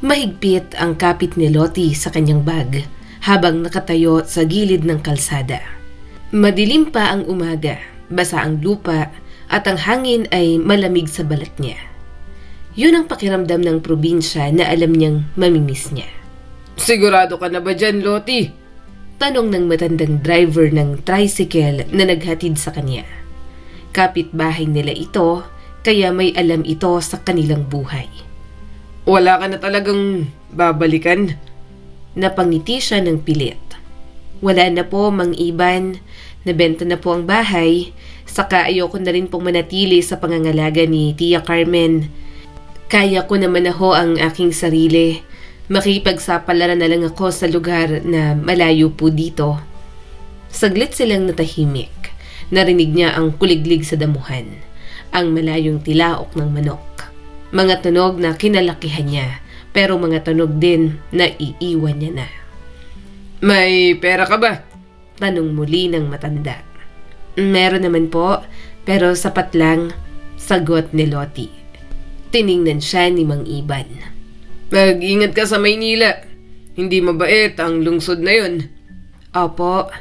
Mahigpit ang kapit ni Lottie sa kanyang bag habang nakatayo sa gilid ng kalsada. Madilim pa ang umaga, basa ang lupa at ang hangin ay malamig sa balat niya. Yun ang pakiramdam ng probinsya na alam niyang mamimiss niya. Sigurado ka na ba dyan, Lottie? Tanong ng matandang driver ng tricycle na naghatid sa kanya. Kapitbahay nila ito, kaya may alam ito sa kanilang buhay. Wala ka na talagang babalikan? Napangiti siya ng pilit. Wala na po, Mang Iban. Nabenta na po ang bahay. Saka ayoko na rin pong manatili sa pangangalaga ni Tia Carmen. Kaya ko naman na ho ang aking sarili. Makipagsapalaran na lang ako sa lugar na malayo po dito. Saglit silang natahimik. Narinig niya ang kuliglig sa damuhan. Ang malayong tilaok ng manok. Mga tunog na kinalakihan niya, pero mga tunog din na iiwan niya na. May pera ka ba? Tanong muli ng matanda. Meron naman po, pero sapat lang, sagot ni Lottie. Tiningnan siya ni Mang Iban. Mag-ingat ka sa Maynila. Hindi mabait ang lungsod na yun. Opo.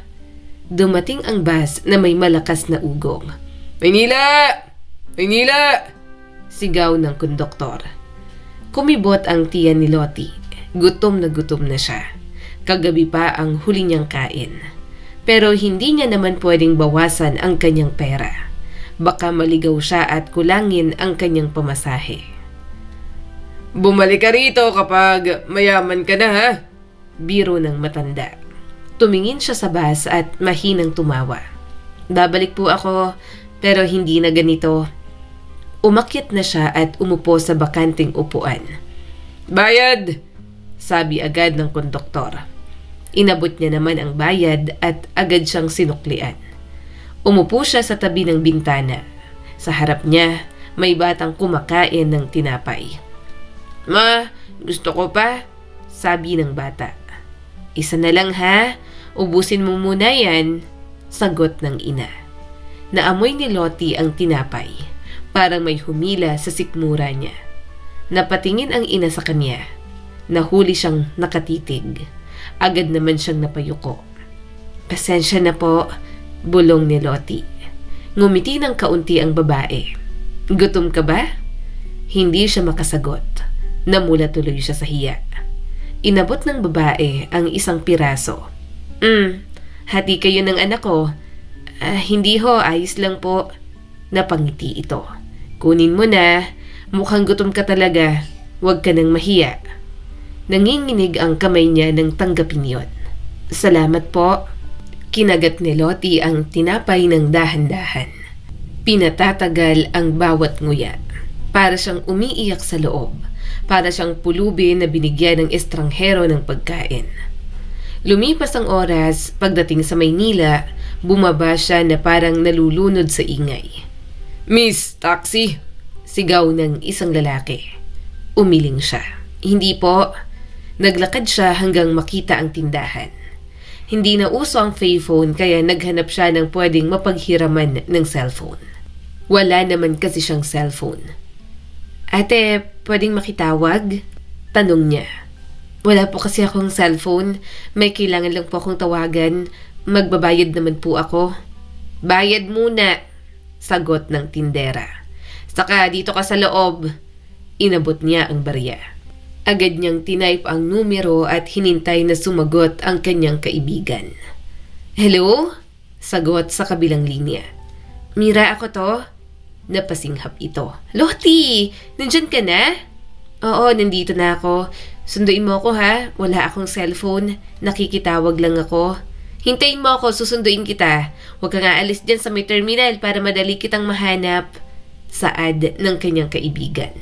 Dumating ang bus na may malakas na ugong. Maynila! Maynila! Sigaw ng konduktor. Kumibot ang tiyan ni Lottie. Gutom na siya. Kagabi pa ang huli niyang kain. Pero hindi niya naman pwedeng bawasan ang kanyang pera. Baka maligaw siya at kulangin ang kanyang pamasahe. Bumalik ka rito kapag mayaman ka na, ha? Biro ng matanda. Tumingin siya sa bus at mahinang tumawa. Babalik po ako, pero hindi na ganito. Umakyat na siya at umupo sa bakanting upuan. Bayad! Sabi agad ng konduktor. Inabot niya naman ang bayad at agad siyang sinuklian. Umupo siya sa tabi ng bintana. Sa harap niya, may batang kumakain ng tinapay. Ma, gusto ko pa? Sabi ng bata. Isa na lang ha, ubusin mo muna yan, sagot ng ina. Naamoy ni Lottie ang tinapay. Parang may humila sa sikmura niya. Napatingin ang ina sa kanya. Nahuli siyang nakatitig. Agad naman siyang napayuko. Pasensya na po, bulong ni Lottie. Ngumiti ng kaunti ang babae. Gutom ka ba? Hindi siya makasagot. Namula tuloy siya sa hiya. Inabot ng babae ang isang piraso. Hati kayo ng anak ko. Hindi ho, ayos lang po. Napangiti ito. Kunin mo na, mukhang gutom ka talaga, huwag ka nang mahiya. Nanginginig ang kamay niya nang tanggapin yon. Salamat po. Kinagat ni Lottie ang tinapay ng dahan-dahan. Pinatatagal ang bawat nguya. Para siyang umiiyak sa loob. Para siyang pulubi na binigyan ng estranghero ng pagkain. Lumipas ang oras, pagdating sa Maynila, bumaba siya na parang nalulunod sa ingay. Miss, taxi! Sigaw ng isang lalaki. Umiling siya. Hindi po. Naglakad siya hanggang makita ang tindahan. Hindi na uso ang payphone kaya naghanap siya ng pwedeng mapaghiraman ng cellphone. Wala naman kasi siyang cellphone. Ate, pwedeng makitawag? Tanong niya. Wala po kasi akong cellphone. May kailangan lang po akong tawagan. Magbabayad naman po ako. Bayad muna, sagot ng tindera. Saka dito ka sa loob. Inabot niya ang barya. Agad niyang tinype ang numero at hinintay na sumagot ang kanyang kaibigan. Hello? Sagot sa kabilang linya. Mira ako to? Napasinghap ito. Lottie! Nandyan ka na? Oo, nandito na ako. Sunduin mo ako ha. Wala akong cellphone. Nakikitawag lang ako. Hintayin mo ako, susunduin kita. Huwag ka nga alis dyan sa may terminal para madali kitang mahanap. Saad ng kanyang kaibigan.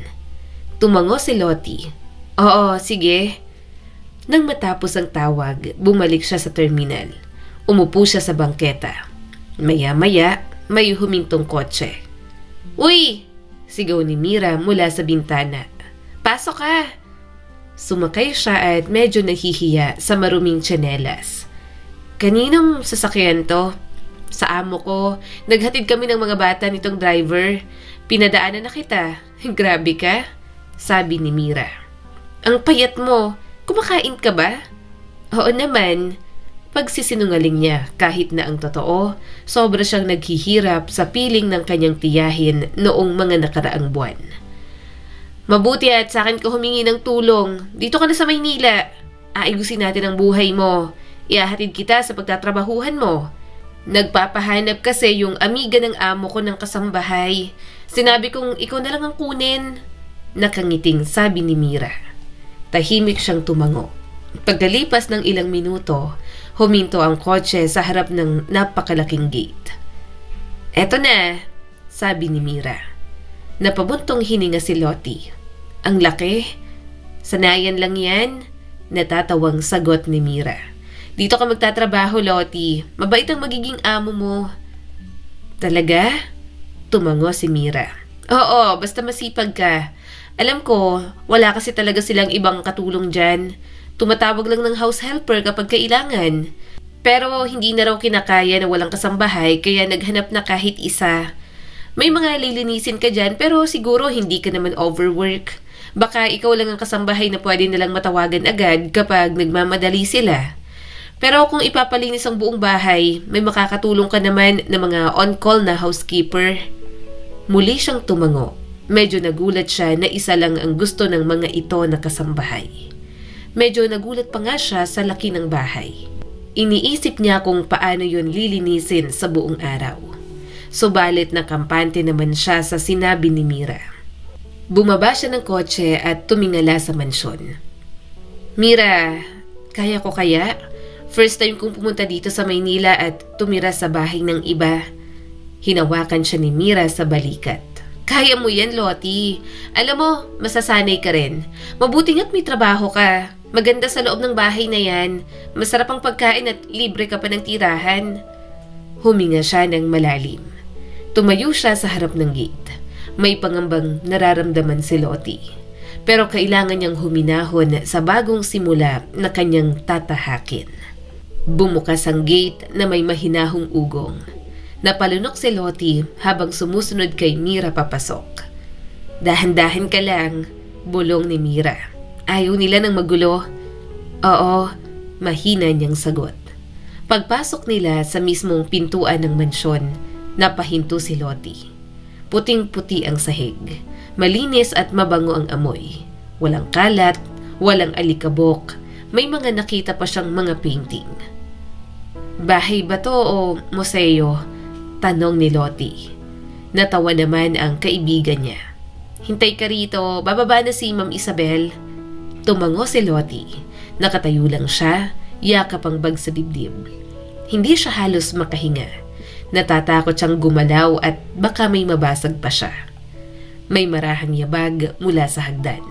Tumango si Lottie. Oo, sige. Nang matapos ang tawag, bumalik siya sa terminal. Umupo siya sa bangketa. Maya-maya, may humintong kotse. Uy! Sigaw ni Mira mula sa bintana. Pasok ka! Sumakay siya at medyo nahihiya sa maruming tsinelas. Kaninong sasakyan to? Sa amo ko. Naghatid kami ng mga bata nitong driver. Pinadaanan na kita. Grabe ka, sabi ni Mira. Ang payat mo. Kumakain ka ba? Oo naman. Pagsisinungaling niya kahit na ang totoo, sobra siyang naghihirap sa piling ng kanyang tiyahin noong mga nakaraang buwan. Mabuti at sa akin ka humingi ng tulong. Dito ka na sa Maynila. Aayusin natin ang buhay mo. Ihahatid kita sa pagtatrabahuhan mo. Nagpapahanap kasi yung amiga ng amo ko ng kasambahay. Sinabi kong ikaw na lang ang kunin. Nakangiting sabi ni Mira. Tahimik siyang tumango. Pagkalipas ng ilang minuto, huminto ang kotse sa harap ng napakalaking gate. Eto na, sabi ni Mira. Napabuntong hininga si Lottie. Ang laki. Sanayan lang yan. Natatawang sagot ni Mira. Dito ka magtatrabaho, Lottie. Mabait ang magiging amo mo. Talaga? Tumango si Mira. Oo, basta masipag ka. Alam ko, wala kasi talaga silang ibang katulong dyan. Tumatawag lang ng house helper kapag kailangan. Pero hindi na raw kinakaya na walang kasambahay kaya naghanap na kahit isa. May mga lilinisin ka dyan pero siguro hindi ka naman overwork. Baka ikaw lang ang kasambahay na pwede nilang matawagan agad kapag nagmamadali sila. Pero kung ipapalinis ang buong bahay, may makakatulong ka naman na mga on-call na housekeeper. Muli siyang tumango. Medyo nagulat siya na isa lang ang gusto ng mga ito na kasambahay. Medyo nagulat pa nga siya sa laki ng bahay. Iniisip niya kung paano yun lilinisin sa buong araw. Subalit nakampante naman siya sa sinabi ni Mira. Bumaba siya ng kotse at tumingala sa mansyon. Mira, kaya ko kaya? First time kong pumunta dito sa Maynila at tumira sa bahay ng iba. Hinawakan siya ni Mira sa balikat. Kaya mo yan, Lottie. Alam mo, masasanay ka rin. Mabuti nga't may trabaho ka. Maganda sa loob ng bahay na yan. Masarap ang pagkain at libre ka pa ng tirahan. Huminga siya ng malalim. Tumayo siya sa harap ng gate. May pangambang nararamdaman si Lottie. Pero kailangan niyang huminahon sa bagong simula na kanyang tatahakin. Bumukas ang gate na may mahinahong ugong. Napalunok si Lottie habang sumusunod kay Mira papasok. Dahan-dahan ka lang, bulong ni Mira. Ayaw nila ng magulo. Oo, mahina niyang sagot. Pagpasok nila sa mismong pintuan ng mansyon, napahinto si Lottie. Puting-puti ang sahig. Malinis at mabango ang amoy. Walang kalat, walang alikabok. May mga nakita pa siyang mga painting. Bahay ba to o museo? Tanong ni Lottie. Natawa naman ang kaibigan niya. Hintay ka rito, bababa na si Ma'am Isabel. Tumango si Lottie. Nakatayo lang siya, yakap ang bag sa dibdib. Hindi siya halos makahinga. Natatakot siyang gumalaw at baka may mabasag pa siya. May marahang yabag mula sa hagdan.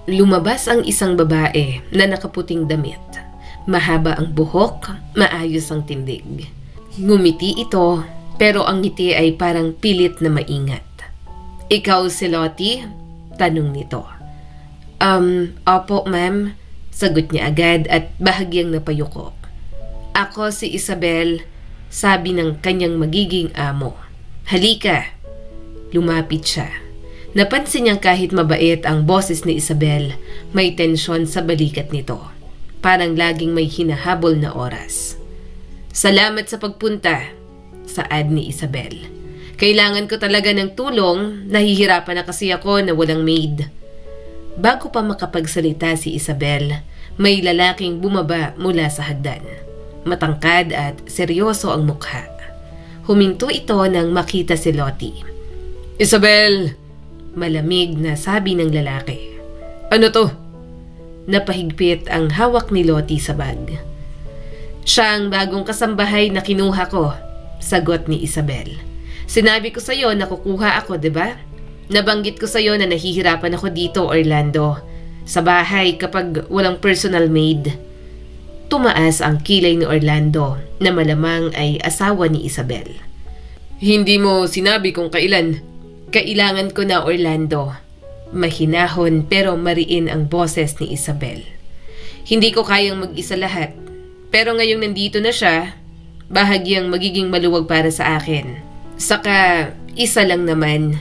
Lumabas ang isang babae na nakaputing damit. Mahaba ang buhok, maayos ang tindig. Ngumiti ito, pero ang ngiti ay parang pilit na maingat. Ikaw si Lottie? Tanong nito. Opo ma'am, sagot niya agad at bahagyang napayuko. Ako si Isabel, sabi ng kanyang magiging amo. Halika. Lumapit siya. Napansin niyang kahit mabait ang boses ni Isabel, may tensyon sa balikat nito. Parang laging may hinahabol na oras. Salamat sa pagpunta, saad ni Isabel. Kailangan ko talaga ng tulong, nahihirapan na kasi ako na walang maid. Bago pa makapagsalita si Isabel, may lalaking bumaba mula sa hagdan. Matangkad at seryoso ang mukha. Huminto ito nang makita si Lottie. Isabel! Malamig na sabi ng lalaki. Ano to? Napahigpit ang hawak ni Lottie sa bag. Siya ang bagong kasambahay na kinuha ko, sagot ni Isabel. Sinabi ko sa'yo na kukuha ako, diba? Nabanggit ko sa'yo na nahihirapan ako dito, Orlando. Sa bahay kapag walang personal maid. Tumaas ang kilay ni Orlando na malamang ay asawa ni Isabel. Hindi mo sinabi kung kailan. Kailangan ko na, Orlando. Mahinahon pero mariin ang boses ni Isabel. Hindi ko kayang mag-isa lahat. Pero ngayong nandito na siya, bahagyang magiging maluwag para sa akin. Saka, isa lang naman.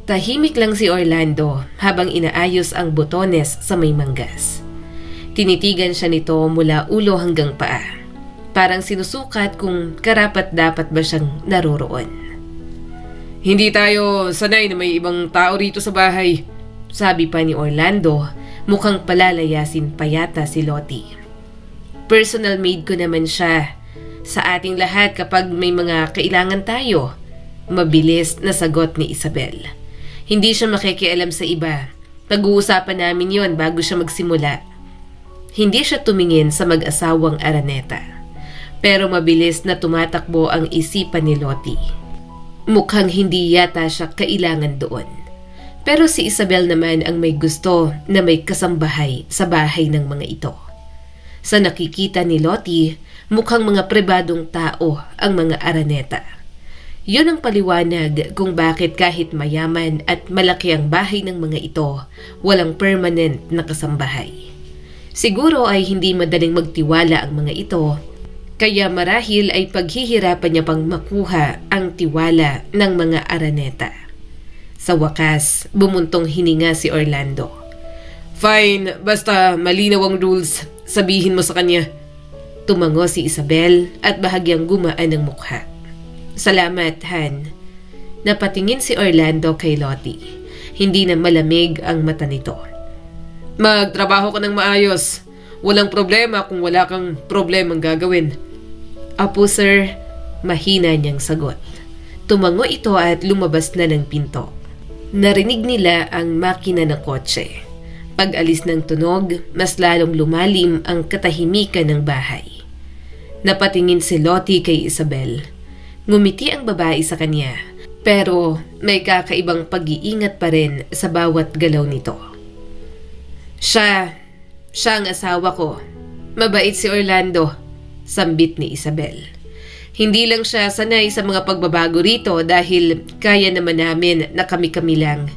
Tahimik lang si Orlando habang inaayos ang botones sa may manggas. Tinitigan siya nito mula ulo hanggang paa. Parang sinusukat kung karapat-dapat ba siyang naroroon. Hindi tayo sanay na may ibang tao rito sa bahay. Sabi pa ni Orlando, mukhang palalayasin pa yata si Lottie. Personal maid ko naman siya. Sa ating lahat kapag may mga kailangan tayo. Mabilis na sagot ni Isabel. Hindi siya makikialam sa iba. Pag-uusapan namin yon bago siya magsimula. Hindi siya tumingin sa mag-asawang Araneta. Pero mabilis na tumatakbo ang isipan ni Lottie. Mukhang hindi yata siya kailangan doon. Pero si Isabel naman ang may gusto na may kasambahay sa bahay ng mga ito. Sa nakikita ni Lottie, mukhang mga pribadong tao ang mga Araneta. Yun ang paliwanag kung bakit kahit mayaman at malaki ang bahay ng mga ito, walang permanent na kasambahay. Siguro ay hindi madaling magtiwala ang mga ito, kaya marahil ay paghihirapan niya pang makuha ang tiwala ng mga Araneta. Sa wakas, bumuntong hininga si Orlando. Fine, basta malinaw ang rules. Sabihin mo sa kanya. Tumango si Isabel at bahagyang gumaan ang mukha. Salamat, Han. Napatingin si Orlando kay Lottie. Hindi na malamig ang mata nito. Magtrabaho ka ng maayos. Walang problema kung wala kang problemang gagawin. Apo sir, mahina niyang sagot. Tumango ito at lumabas na ng pinto. Narinig nila ang makina ng kotse. Pag-alis ng tunog, mas lalong lumalim ang katahimikan ng bahay. Napatingin si Lottie kay Isabel. Ngumiti ang babae sa kanya, pero may kakaibang pag-iingat pa rin sa bawat galaw nito. Siya ang asawa ko. Mabait si Orlando, sambit ni Isabel. Hindi lang siya sanay sa mga pagbabago rito dahil kaya naman namin na kami-kami lang.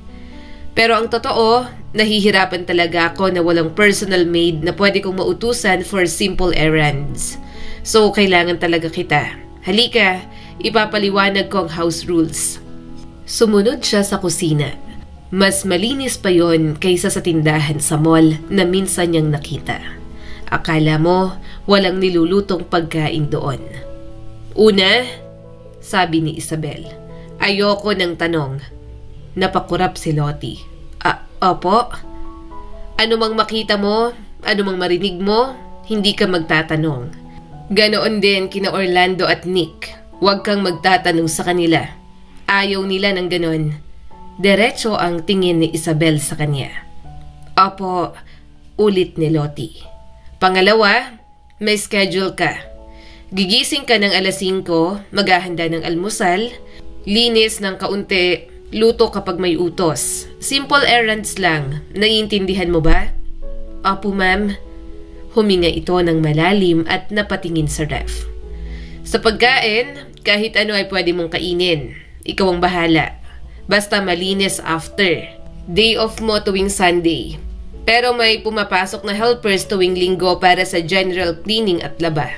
Pero ang totoo, nahihirapan talaga ako na walang personal maid na pwede kong mautusan for simple errands. So, kailangan talaga kita. Halika, ipapaliwanag ko ang house rules. Sumunod siya sa kusina. Mas malinis pa yon kaysa sa tindahan sa mall na minsan niyang nakita. Akala mo, walang nilulutong pagkain doon. Una, sabi ni Isabel, ayoko ng tanong. Napakurap si Lottie. Opo? Ano mang makita mo, ano mang marinig mo, hindi ka magtatanong. Ganoon din kina Orlando at Nick. Huwag kang magtatanong sa kanila. Ayaw nila ng ganon. Diretso ang tingin ni Isabel sa kanya. Opo, ulit ni Lottie. Pangalawa, may schedule ka. Gigising ka ng alas 5, maghahanda ng almusal, linis ng kaunti, luto kapag may utos. Simple errands lang. Naiintindihan mo ba? Opo, ma'am. Huminga ito ng malalim at napatingin sa ref. Sa pagkain, kahit ano ay pwede mong kainin. Ikaw ang bahala. Basta malinis after. Day off mo tuwing Sunday. Pero may pumapasok na helpers tuwing linggo para sa general cleaning at laba.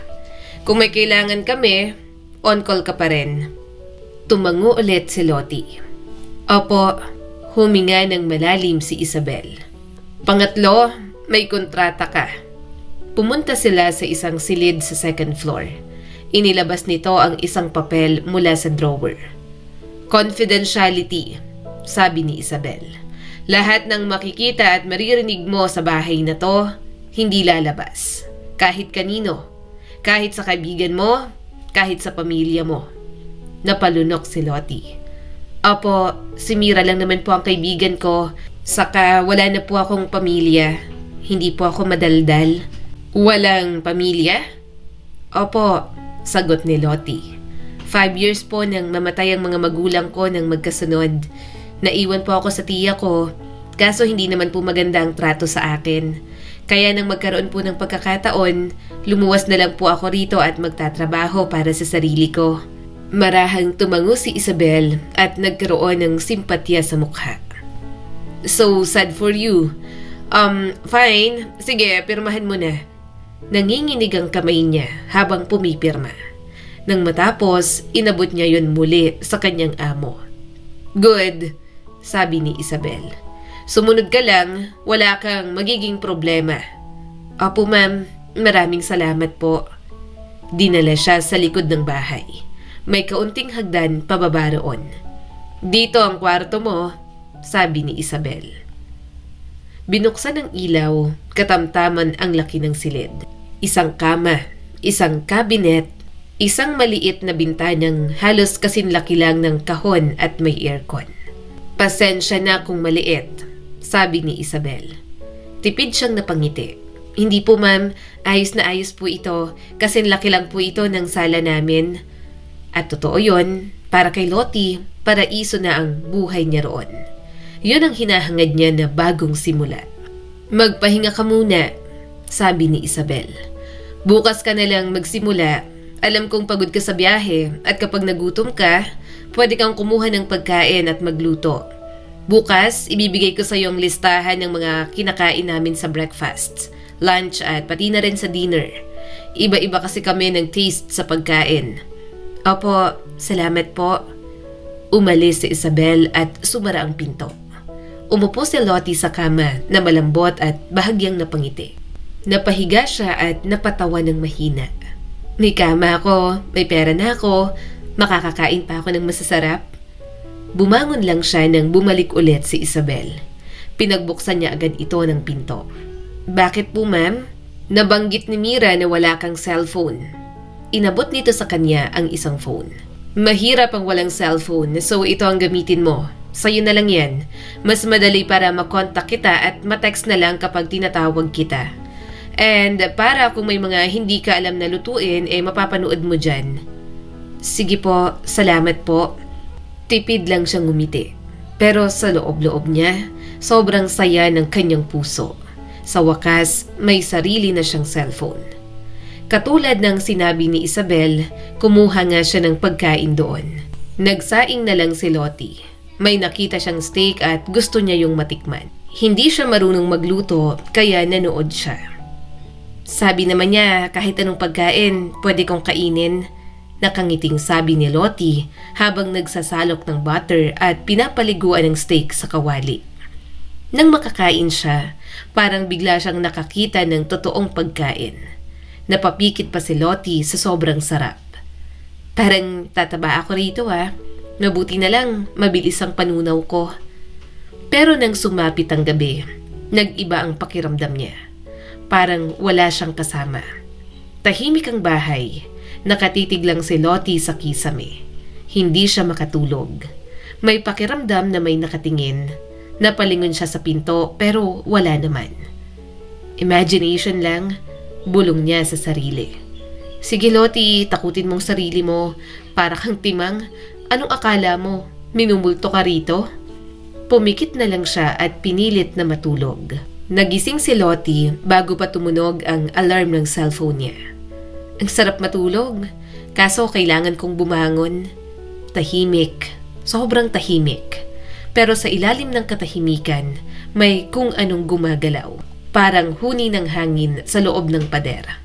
Kung may kailangan kami, on call ka pa rin. Tumango ulit si Lottie. Opo, huminga ng malalim si Isabel. Pangatlo, may kontrata ka. Pumunta sila sa isang silid sa second floor. Inilabas nito ang isang papel mula sa drawer. Confidentiality, sabi ni Isabel. Lahat ng makikita at maririnig mo sa bahay na to, hindi lalabas. Kahit kanino. Kahit sa kaibigan mo, kahit sa pamilya mo. Napalunok si Lottie. Opo, si Mira lang naman po ang kaibigan ko. Saka wala na po akong pamilya. Hindi po ako madaldal. Walang pamilya? Opo, sagot ni Lottie. 5 years po nang mamatay ang mga magulang ko nang magkasunod. Naiwan po ako sa tiya ko, kaso hindi naman po maganda ang trato sa akin. Kaya nang magkaroon po ng pagkakataon, lumuwas na lang po ako rito at magtatrabaho para sa sarili ko. Marahang tumango si Isabel at nagkaroon ng simpatya sa mukha. So sad for you. Fine. Sige, pirmahan mo na. Nanginginig ang kamay niya habang pumipirma. Nang matapos, inabot niya yon muli sa kanyang amo. Good. sabi ni Isabel. Sumunod ka lang, wala kang magiging problema. Opo ma'am, maraming salamat po. Dinala siya sa likod ng bahay. May kaunting hagdan pababa roon. Dito ang kwarto mo, sabi ni Isabel. Binuksan ng ilaw, katamtaman ang laki ng silid. Isang kama, isang kabinet, isang maliit na bintanang halos kasinlaki lang ng kahon at may aircon. Pasensya na kung maliit, sabi ni Isabel. Tipid siyang napangiti. Hindi po ma'am, ayos na ayos po ito, kasinlaki lang po ito ng sala namin. At totoo yon, para kay Lottie, paraiso na ang buhay niya roon. Yun ang hinahangad niya na bagong simula. Magpahinga ka muna, sabi ni Isabel. Bukas ka na lang magsimula. Alam kong pagod ka sa biyahe at kapag nagutom ka, pwede kang kumuha ng pagkain at magluto. Bukas, ibibigay ko sa iyo ang listahan ng mga kinakain namin sa breakfast, lunch at pati na rin sa dinner. Iba-iba kasi kami ng taste sa pagkain. Opo, salamat po. Umalis si Isabel at sumara ang pinto. Umupo si Lottie sa kama na malambot at bahagyang napangiti. Napahiga siya at napatawa ng mahina. May kama ako, may pera na ako, makakakain pa ako ng masasarap. Bumangon lang siya nang bumalik ulit si Isabel. Pinagbuksan niya agad ito ng pinto. Bakit po ma'am? Nabanggit ni Mira na wala kang cellphone. Inabot nito sa kanya ang isang phone. Mahirap ang walang cellphone, so ito ang gamitin mo. Sa'yo na lang yan. Mas madali para makontak kita at matext na lang kapag tinatawag kita. And para kung may mga hindi ka alam na lutuin, mapapanood mo dyan. Sige po, salamat po. Tipid lang siyang ngumiti. Pero sa loob-loob niya, sobrang saya ng kanyang puso. Sa wakas, may sarili na siyang cellphone. Katulad ng sinabi ni Isabel, kumuha nga siya ng pagkain doon. Nagsaing na lang si Lottie. May nakita siyang steak at gusto niya yung matikman. Hindi siya marunong magluto, kaya nanood siya. Sabi naman niya, kahit anong pagkain, pwede kong kainin. Nakangiting sabi ni Lottie habang nagsasalok ng butter at pinapaliguan ng steak sa kawali. Nang makakain siya, parang bigla siyang nakakita ng totoong pagkain. Napapikit pa si Lottie sa sobrang sarap. Parang tataba ako rito Mabuti na lang, mabilis ang panunaw ko. Pero nang sumapit ang gabi, nag-iba ang pakiramdam niya. Parang wala siyang kasama. Tahimik ang bahay. Nakatitig lang si Lottie sa kisame. Hindi siya makatulog. May pakiramdam na may nakatingin. Napalingon siya sa pinto pero wala naman. Imagination lang, bulong niya sa sarili. Sige Lottie, takutin mong sarili mo. Para kang timang. Anong akala mo? Minumulto ka rito? Pumikit na lang siya at pinilit na matulog. Nagising si Lottie bago pa tumunog ang alarm ng cellphone niya. Ang sarap matulog, kaso kailangan kong bumangon. Tahimik, sobrang tahimik. Pero sa ilalim ng katahimikan, may kung anong gumagalaw. Parang huni ng hangin sa loob ng pader.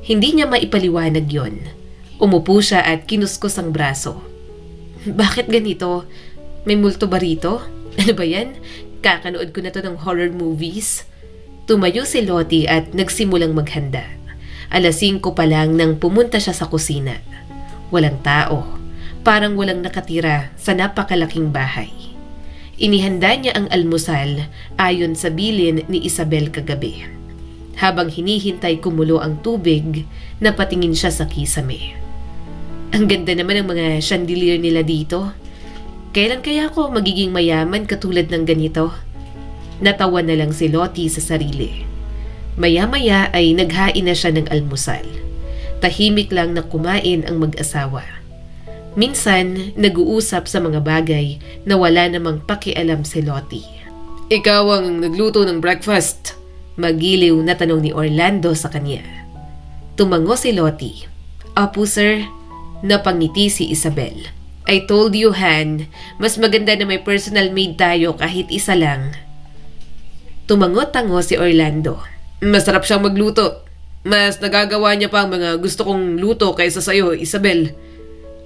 Hindi niya maipaliwanag yon. Umupo siya at kinuskos ang braso. Bakit ganito? May multo ba rito? Ano ba yan? Kakanood ko na to ng horror movies. Tumayo si Lottie at nagsimulang maghanda. 5:00 pa lang nang pumunta siya sa kusina. Walang tao. Parang walang nakatira sa napakalaking bahay. Inihanda niya ang almusal ayon sa bilin ni Isabel kagabi. Habang hinihintay kumulo ang tubig, napatingin siya sa kisame. Ang ganda naman ng mga chandelier nila dito. Kailan kaya ako magiging mayaman katulad ng ganito? Natawa na lang si Lottie sa sarili. Maya-maya ay naghain na siya ng almusal. Tahimik lang na kumain ang mag-asawa. Minsan, nag-uusap sa mga bagay na wala namang pakialam si Lottie. Ikaw ang nagluto ng breakfast. Magiliw na tanong ni Orlando sa kanya. Tumango si Lottie. Opo sir. Napangiti si Isabel. I told you, Han, mas maganda na may personal maid tayo kahit isa lang. Tumango-tango si Orlando. Masarap siyang magluto. Mas nagagawa niya pa ang mga gusto kong luto kaysa sa'yo, Isabel.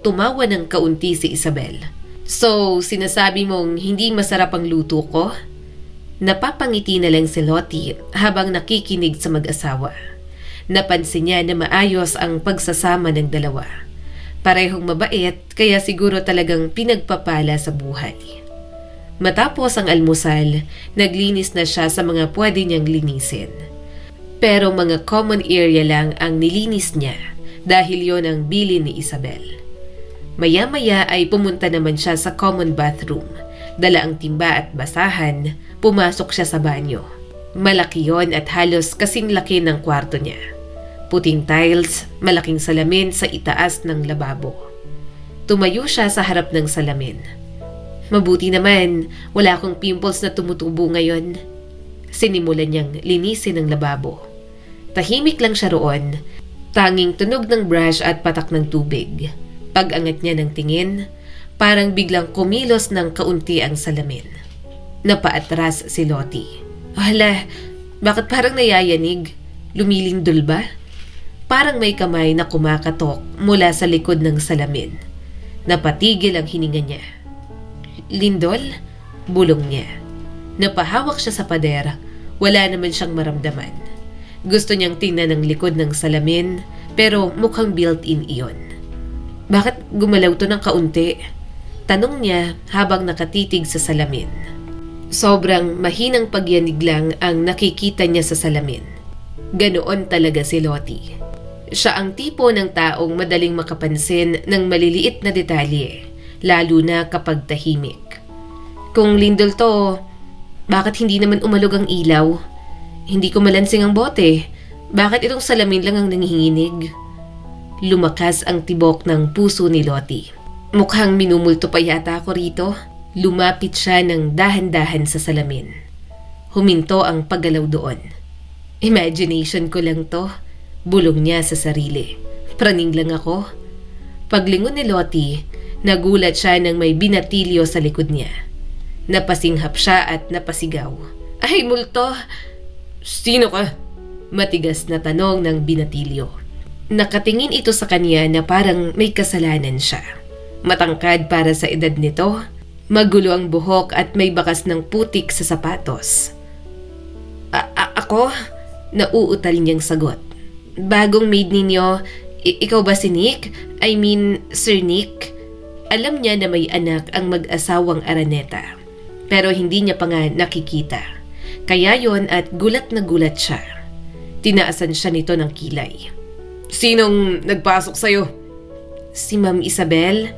Tumawa ng kaunti si Isabel. So, sinasabi mong hindi masarap ang luto ko? Napapangiti na lang si Lottie habang nakikinig sa mag-asawa. Napansin niya na maayos ang pagsasama ng dalawa. Parehong mabait kaya siguro talagang pinagpapala sa buhay. Matapos ang almusal, naglinis na siya sa mga pwede niyang linisin. Pero mga common area lang ang nilinis niya dahil yon ang bilin ni Isabel. Maya-maya ay pumunta naman siya sa common bathroom. Dala ang timba at basahan, pumasok siya sa banyo. Malaki yon at halos kasing laki ng kwarto niya. Puting tiles, malaking salamin sa itaas ng lababo. Tumayo siya sa harap ng salamin. Mabuti naman, wala akong pimples na tumutubo ngayon. Sinimulan niyang linisin ang lababo. Tahimik lang siya roon, tanging tunog ng brush at patak ng tubig. Pag-angat niya ng tingin, parang biglang kumilos ng kaunti ang salamin. Napaatras si Lottie. Hala, bakit parang nayayanig? Lumilindol ba? Parang may kamay na kumakatok mula sa likod ng salamin. Napatigil ang hininga niya. Lindol? Bulong niya. Napahawak siya sa pader, wala naman siyang maramdaman. Gusto niyang tingnan ang likod ng salamin, pero mukhang built-in iyon. Bakit gumalaw to ng kaunti? Tanong niya habang nakatitig sa salamin. Sobrang mahinang pagyanig lang ang nakikita niya sa salamin. Ganoon talaga si Lottie. Siya ang tipo ng taong madaling makapansin ng maliliit na detalye, lalo na kapag tahimik. Kung lindol to, bakit hindi naman umalog ang ilaw? Hindi ko malansing ang bote. Bakit itong salamin lang ang nangihinginig? Lumakas ang tibok ng puso ni Lottie. Mukhang minumulto pa yata ako rito. Lumapit siya ng dahan-dahan sa salamin. Huminto ang paggalaw doon. Imagination ko lang to, bulong niya sa sarili. Praning lang ako. Paglingon ni Lottie, nagulat siya nang may binatilyo sa likod niya. Napasinghap siya at napasigaw. Ay, multo! Sino ka? Matigas na tanong ng binatilyo. Nakatingin ito sa kanya na parang may kasalanan siya. Matangkad para sa edad nito, magulo ang buhok at may bakas ng putik sa sapatos. Ako? Nauutal niyang sagot. Bagong maid ninyo, ikaw ba si Nick? I mean, Sir Nick? Alam niya na may anak ang mag-asawang Araneta, pero hindi niya pa nga nakikita. Kaya yon at gulat na gulat siya. Tinaasan siya nito ng kilay. Sinong nagpasok sa'yo? Si Ma'am Isabel.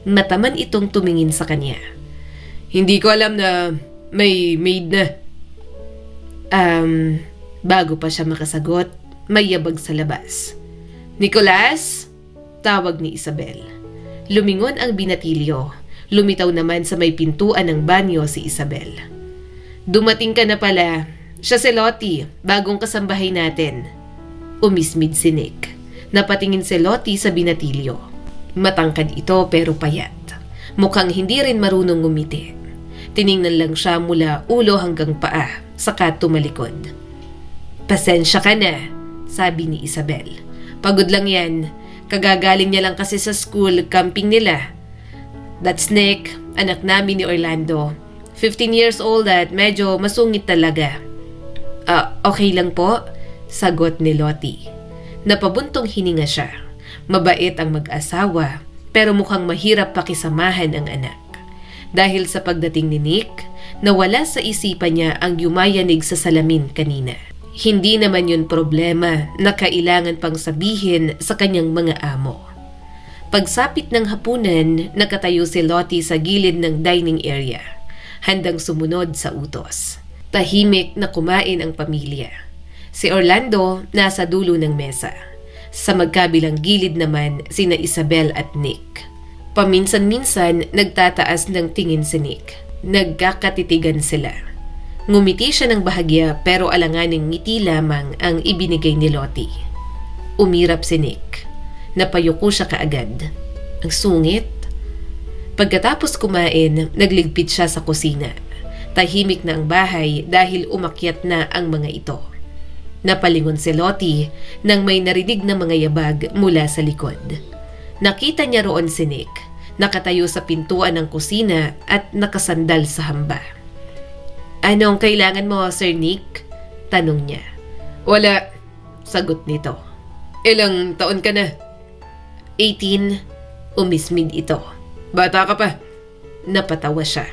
Mataman itong tumingin sa kanya. Hindi ko alam na may maid na. Bago pa siya makasagot, may yabag sa labas. Nicolas? Tawag ni Isabel. Lumingon ang binatilyo. Lumitaw naman sa may pintuan ng banyo si Isabel. Dumating ka na pala. Siya si Lottie, bagong kasambahay natin. Umismid si Nick. Napatingin si Lottie sa binatilyo. Matangkad ito pero payat. Mukhang hindi rin marunong ngumiti. Tiningnan lang siya mula ulo hanggang paa, saka tumalikod. Pasensya ka na, sabi ni Isabel. Pagod lang yan. Kagagaling niya lang kasi sa school camping nila. That's Nick, anak namin ni Orlando. 15 years old at medyo masungit talaga. Okay lang po, sagot ni Lottie. Napabuntong hininga siya. Mabait ang mag-asawa, pero mukhang mahirap pakisamahan ang anak. Dahil sa pagdating ni Nick, nawala sa isipan niya ang yumayanig sa salamin kanina. Hindi naman yun problema na kailangan pang sabihin sa kanyang mga amo. Pagsapit ng hapunan, nakatayo si Lottie sa gilid ng dining area, handang sumunod sa utos. Tahimik na kumain ang pamilya. Si Orlando nasa dulo ng mesa. Sa magkabilang gilid naman sina Isabel at Nick. Paminsan-minsan nagtataas ng tingin si Nick. Nagkakatitigan sila. Ngumiti siya ng bahagya pero alanganing ngiti lamang ang ibinigay ni Lottie. Umirap si Nick. Napayuko siya kaagad. Ang sungit. Pagkatapos kumain, nagligpit siya sa kusina. Tahimik na ang bahay dahil umakyat na ang mga ito. Napalingon si Lottie nang may narinig na mga yabag mula sa likod. Nakita niya roon si Nick. Nakatayo sa pintuan ng kusina at nakasandal sa hamba. "Anong kailangan mo, Sir Nick?" tanong niya. Wala, Sagot nito. ilang taon ka na? 18, umismid ito. Bata ka pa. Napatawa siya.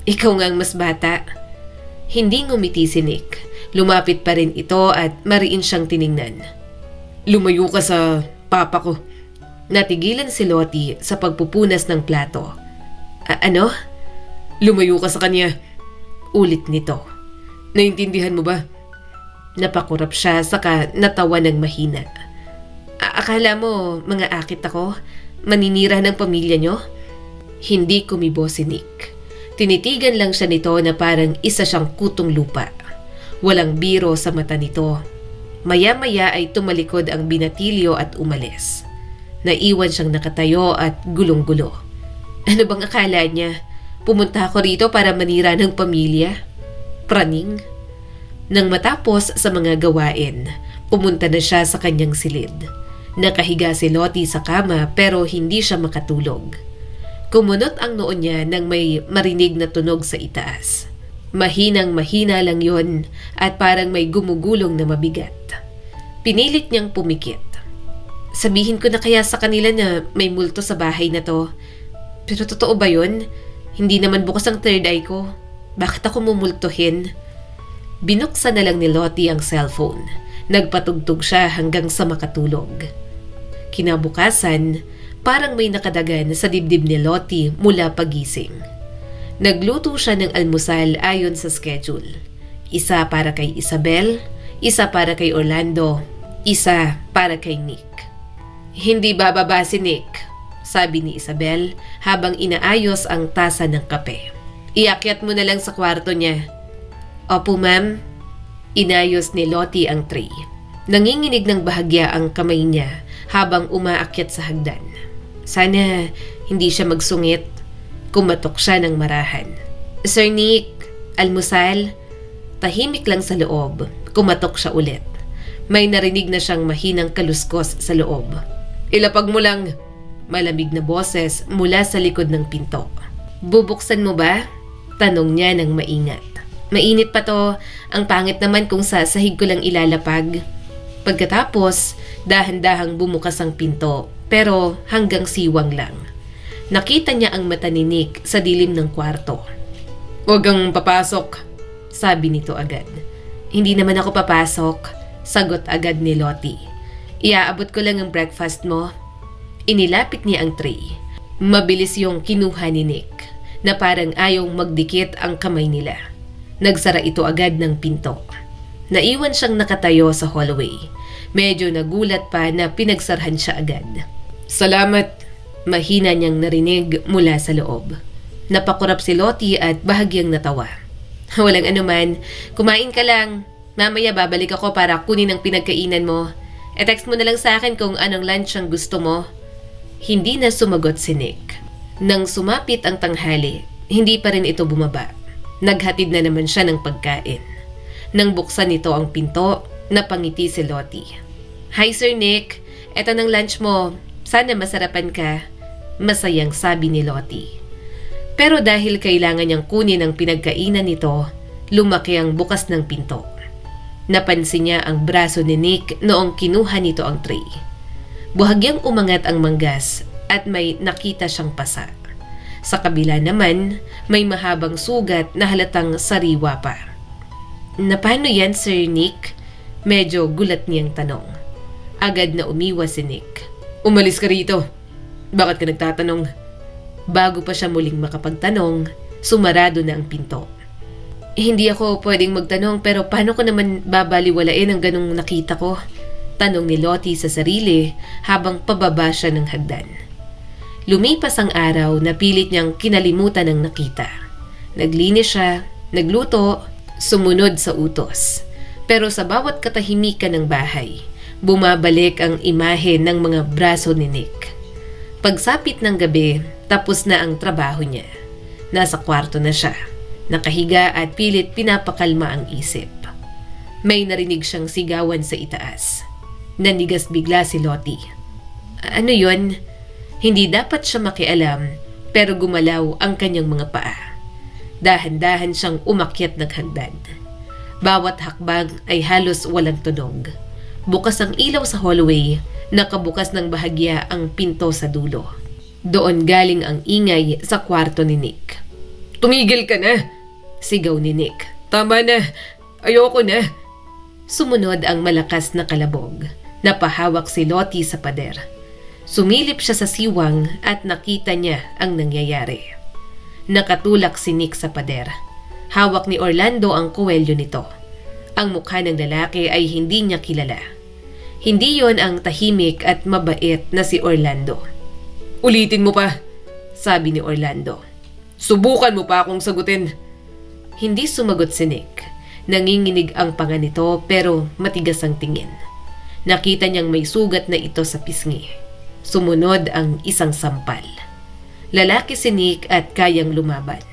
"Ikaw nga ang mas bata." Hindi ngumiti si Nick. Lumapit pa rin ito at mariin siyang tiningnan. Lumayo ka sa papa ko. Natigilan si Lottie sa pagpupunas ng plato. Ano?" Lumayo ka sa kanya. Ulit nito. Naintindihan mo ba? Napakurap siya saka natawa ng mahina. Akala mo mga akit ako? Maninira ng pamilya nyo?" Hindi kumibo si Nick. Tinitigan lang siya nito na parang isa siyang kutong lupa. Walang biro sa mata nito. Maya-maya ay tumalikod ang binatilyo at umalis. Naiwan siyang nakatayo at gulong-gulo. Ano bang akala niya? Pumunta ako rito para manira ng pamilya? Praning? Nang matapos sa mga gawain, pumunta na siya sa kanyang silid. Nakahiga si Lottie sa kama pero hindi siya makatulog. Kumunot ang noo niya nang may marinig na tunog sa itaas. Mahinang-mahina lang yon at parang may gumugulong na mabigat. Pinilit niyang pumikit. Sabihin ko na kaya sa kanila na may multo sa bahay na to. Pero totoo ba yun? Hindi naman bukas ang third eye ko. Bakit ako mumultuhin? Binuksan na lang ni Lottie ang cellphone. Nagpatugtog siya hanggang sa makatulog. Kinabukasan, parang may nakadagan sa dibdib ni Lottie mula pagising. Nagluto siya ng almusal ayon sa schedule. Isa para kay Isabel, isa para kay Orlando, isa para kay Nick. "Hindi bababa si Nick," sabi ni Isabel habang inaayos ang tasa ng kape. "Iakyat mo na lang sa kwarto niya." "Opo, ma'am." Inayos ni Lottie ang tray. Nanginginig ng bahagya ang kamay niya habang umaakyat sa hagdan. Sana hindi siya magsungit. Kumatok siya ng marahan. "Sir Nick, almusal." Tahimik lang sa loob. Kumatok siya ulit. May narinig na siyang mahinang kaluskos sa loob. Ilapag mo lang. Malamig na boses mula sa likod ng pinto. "Bubuksan mo ba?" Tanong niya ng maingat. "Mainit pa to. Ang pangit naman kung sa sahig ko lang ilalapag." Pagkatapos, dahan-dahang bumukas ang pinto pero hanggang siwang lang. Nakita niya ang mata ni Nick sa dilim ng kwarto. Huwag kang papasok. Sabi nito agad. "Hindi naman ako papasok," sagot agad ni Lottie. "Iaabot ko lang ang breakfast mo." Inilapit niya ang tray. Mabilis yung kinuha ni Nick na parang ayaw magdikit ang kamay nila. Nagsara ito agad ng pinto. Naiwan siyang nakatayo sa hallway. Medyo nagulat pa na pinagsarhan siya agad. Salamat. Mahina niyang narinig mula sa loob. Napakurap si Lottie at bahagyang natawa. "Walang anuman. Kumain ka lang. Mamaya babalik ako para kunin ang pinagkainan mo. E-text mo na lang sa akin kung anong lunch ang gusto mo." Hindi na sumagot si Nick. Nang sumapit ang tanghali, hindi pa rin ito bumaba. Naghatid na naman siya ng pagkain. Nang buksan nito ang pinto, napangiti si Lottie. "Hi Sir Nick, eto ng lunch mo. Sana masarapan ka." Masayang sabi ni Lottie. Pero dahil kailangan niyang kunin ang pinagkainan nito, lumaki ang bukas ng pinto. Napansin niya ang braso ni Nick noong kinuha nito ang tray. Buhagyang umangat ang manggas at may nakita siyang pasa. Sa kabila naman, may mahabang sugat na halatang sariwa pa. "Na paano yan, Sir Nick?" Medyo gulat niyang tanong. Agad na umiwas si Nick. "Umalis ka rito. Bakit ka nagtatanong?" Bago pa siya muling makapagtanong, sumarado na ang pinto. "Hindi ako pwedeng magtanong pero paano ko naman babaliwalain ang ganong nakita ko?" Tanong ni Lottie sa sarili habang pababa siya ng hagdan. Lumipas ang araw na pilit niyang kinalimutan ang nakita. Naglinis siya, nagluto, sumunod sa utos. Pero sa bawat katahimikan ng bahay, bumabalik ang imahe ng mga braso ni Nick. Pagsapit ng gabi, tapos na ang trabaho niya. Nasa kwarto na siya. Nakahiga at pilit pinapakalma ang isip. May narinig siyang sigawan sa itaas. Nanigas bigla si Lottie. "Ano yun?" Hindi dapat siya makialam pero gumalaw ang kanyang mga paa. Dahan-dahan siyang umakyat ng hagdan. Bawat hakbang ay halos walang tunog. Bukas ang ilaw sa hallway, nakabukas ng bahagya ang pinto sa dulo. Doon galing ang ingay sa kwarto ni Nick. Tumigil ka na! Sigaw ni Nick. Tama na! Ayoko na! Sumunod ang malakas na kalabog. Napahawak si Lottie sa pader. Sumilip siya sa siwang at nakita niya ang nangyayari. Nakatulak si Nick sa pader. Hawak ni Orlando ang kuwelyo nito. Ang mukha ng lalaki ay hindi niya kilala. Hindi yon ang tahimik at mabait na si Orlando. Ulitin mo pa! Sabi ni Orlando. Subukan mo pa akong sagutin. Hindi sumagot si Nick. Nanginginig ang panga nito pero matigas ang tingin. Nakita niyang may sugat na ito sa pisngi. Sumunod ang isang sampal. Lalaki si Nick at kayang lumaban.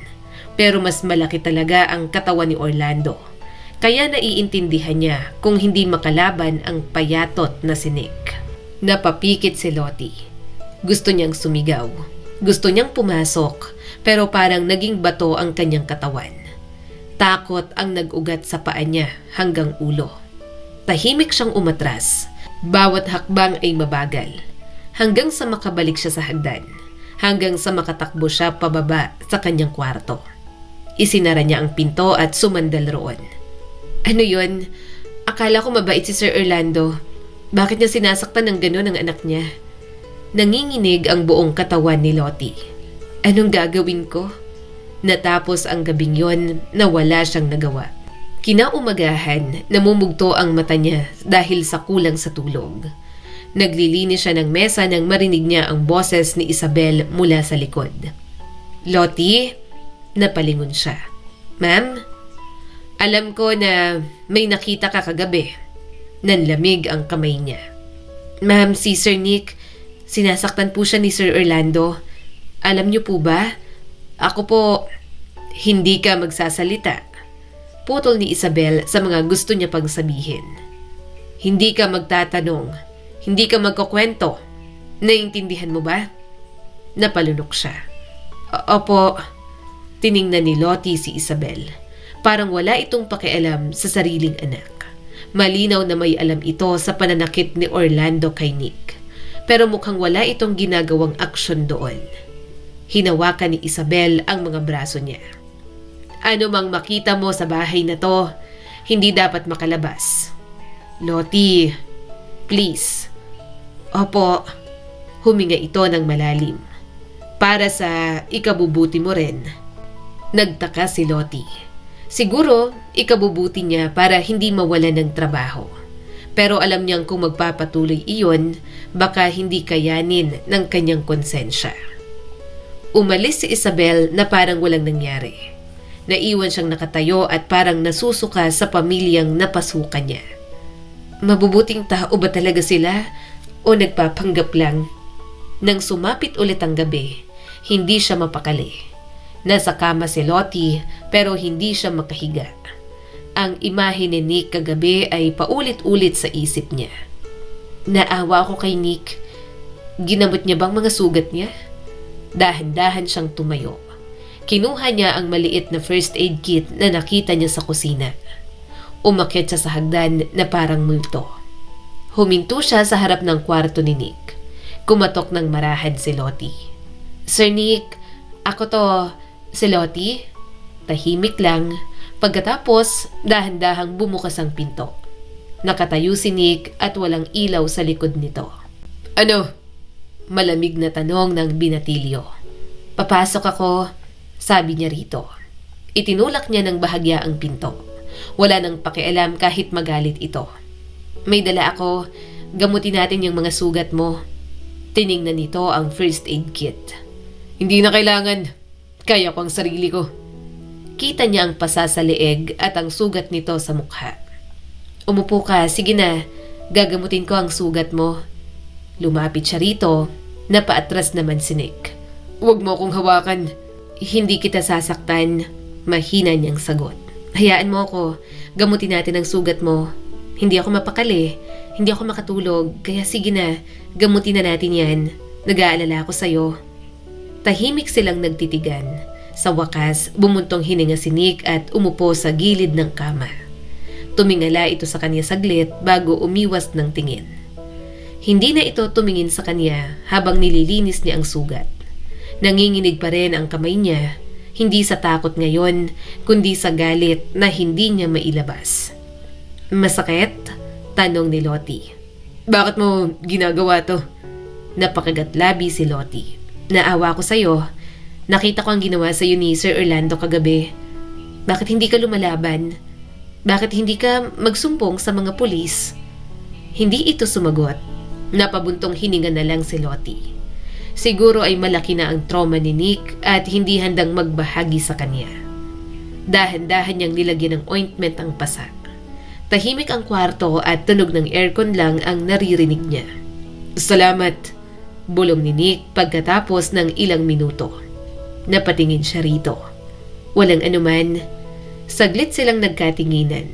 Pero mas malaki talaga ang katawan ni Orlando. Kaya naiintindihan niya kung hindi makalaban ang payatot na si Nick. Napapikit si Lottie. Gusto niyang sumigaw. Gusto niyang pumasok pero parang naging bato ang kanyang katawan. Takot ang nag-ugat sa paa niya hanggang ulo. Tahimik siyang umatras. Bawat hakbang ay mabagal. Hanggang sa makabalik siya sa hagdan. Hanggang sa makatakbo siya pababa sa kanyang kwarto. Isinara niya ang pinto at sumandal roon. Ano yun? Akala ko mabait si Sir Orlando. Bakit niya sinasaktan ng gano'n ang anak niya? Nanginginig ang buong katawan ni Lottie. Anong gagawin ko? Natapos ang gabing yon na wala siyang nagawa. Kinaumagahan, namumugto ang mata niya dahil sa kulang sa tulog. Naglilinis siya ng mesa nang marinig niya ang boses ni Isabel mula sa likod. Lottie? Napalingon siya. Ma'am? Alam ko na may nakita ka kagabi. Nanlamig ang kamay niya. Ma'am, si Sir Nick, sinasaktan po siya ni Sir Orlando. Alam niyo po ba? Ako po, hindi ka magsasalita. Putol ni Isabel sa mga gusto niya pang sabihin. Hindi ka magtatanong. Hindi ka magkukwento. Naiintindihan mo ba? Napalunok siya. Opo. Tiningnan ni Lottie si Isabel. Parang wala itong pakialam sa sariling anak. Malinaw na may alam ito sa pananakit ni Orlando kay Nick. Pero mukhang wala itong ginagawang aksyon doon. Hinawakan ni Isabel ang mga braso niya. Ano mang makita mo sa bahay na to, hindi dapat makalabas. Lottie, please. Opo, huminga ito ng malalim. Para sa ikabubuti mo rin. Nagtaka si Lottie. Siguro, ikabubuti niya para hindi mawalan ng trabaho. Pero alam niyang kung magpapatuloy iyon, baka hindi kayanin ng kanyang konsensya. Umalis si Isabel na parang walang nangyari. Naiwan siyang nakatayo at parang nasusuka sa pamilyang napasukan niya. Mabubuting tao ba talaga sila o nagpapanggap lang? Nang sumapit ulit ang gabi, hindi siya mapakali. Nasa kama si Lottie pero hindi siya makahiga. Ang imahe ni Nick kagabi ay paulit-ulit sa isip niya. Naawa ako kay Nick. Ginamot niya bang mga sugat niya? Dahan-dahan siyang tumayo. Kinuha niya ang maliit na first aid kit na nakita niya sa kusina. Umakyat siya sa hagdan na parang multo. Huminto siya sa harap ng kwarto ni Nick. Kumatok ng marahan si Lottie. Sir Nick, ako to, si Lottie? Tahimik lang. Pagkatapos, dahan-dahang bumukas ang pinto. Nakatayo si Nick at walang ilaw sa likod nito. Ano? Malamig na tanong ng binatilyo. Papasok ako, sabi niya rito. Itinulak niya ng bahagya ang pinto. Wala nang pakialam kahit magalit ito. May dala ako, gamutin natin yung mga sugat mo. Tiningnan nito ang first aid kit. Hindi na kailangan. Kaya ko ang sarili ko. Kita niya ang pasa sa leeg at ang sugat nito sa mukha. Umupo ka, sige na. Gagamutin ko ang sugat mo. Lumapit siya rito, napaatras naman si Nick. Huwag mo akong hawakan. Hindi kita sasaktan. Mahina niyang sagot. Hayaan mo ako. Gamutin natin ang sugat mo. Hindi ako mapakali. Hindi ako makatulog. Kaya sige na, gamutin na natin yan. Nag-aalala ako sa'yo. Tahimik silang nagtitigan. Sa wakas, bumuntong hininga si Nick at umupo sa gilid ng kama. Tumingala ito sa kanya saglit bago umiwas ng tingin. Hindi na ito tumingin sa kanya habang nililinis niya ang sugat. Nanginginig pa rin ang kamay niya, hindi sa takot ngayon, kundi sa galit na hindi niya mailabas. Masakit? Tanong ni Lottie. Bakit mo ginagawa to? Napakagatlabi si Lottie. Naawa ko sa'yo. Nakita ko ang ginawa sa'yo ni Sir Orlando kagabi. Bakit hindi ka lumalaban? Bakit hindi ka magsumbong sa mga pulis? Hindi ito sumagot. Napabuntong hininga na lang si Lottie. Siguro ay malaki na ang trauma ni Nick at hindi handang magbahagi sa kanya. Dahan-dahan niyang nilagyan ng ointment ang pasak. Tahimik ang kwarto at tunog ng aircon lang ang naririnig niya. Salamat, bulong ni Nick pagkatapos ng ilang minuto. Napatingin siya rito. Walang anuman. Saglit silang nagkatinginan.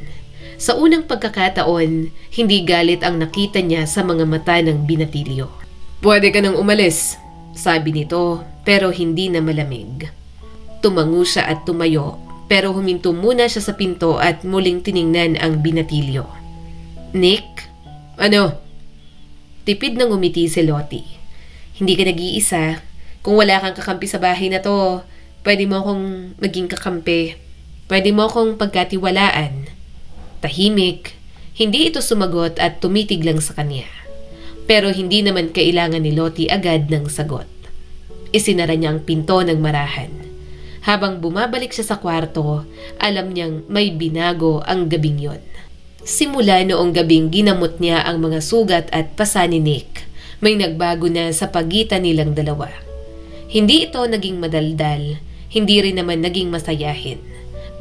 Sa unang pagkakataon, hindi galit ang nakita niya sa mga mata ng binatilyo. Pwede ka nang umalis. Sabi nito, pero hindi na malamig. Tumango siya at tumayo, pero huminto muna siya sa pinto at muling tiningnan ang binatilyo. Nick? Ano? Tipid na ngumiti si Lottie. Hindi ka nag-iisa. Kung wala kang kakampi sa bahay na to, pwede mo akong maging kakampi. Pwede mo akong pagkatiwalaan. Tahimik, hindi ito sumagot at tumitig lang sa kanya. Pero hindi naman kailangan ni Lottie agad ng sagot. Isinara niya ang pinto ng marahan. Habang bumabalik siya sa kwarto, alam niyang may binago ang gabing yon. Simula noong gabing ginamot niya ang mga sugat at pasa ni Nick, may nagbago na sa pagitan nilang dalawa. Hindi ito naging madaldal, hindi rin naman naging masayahin.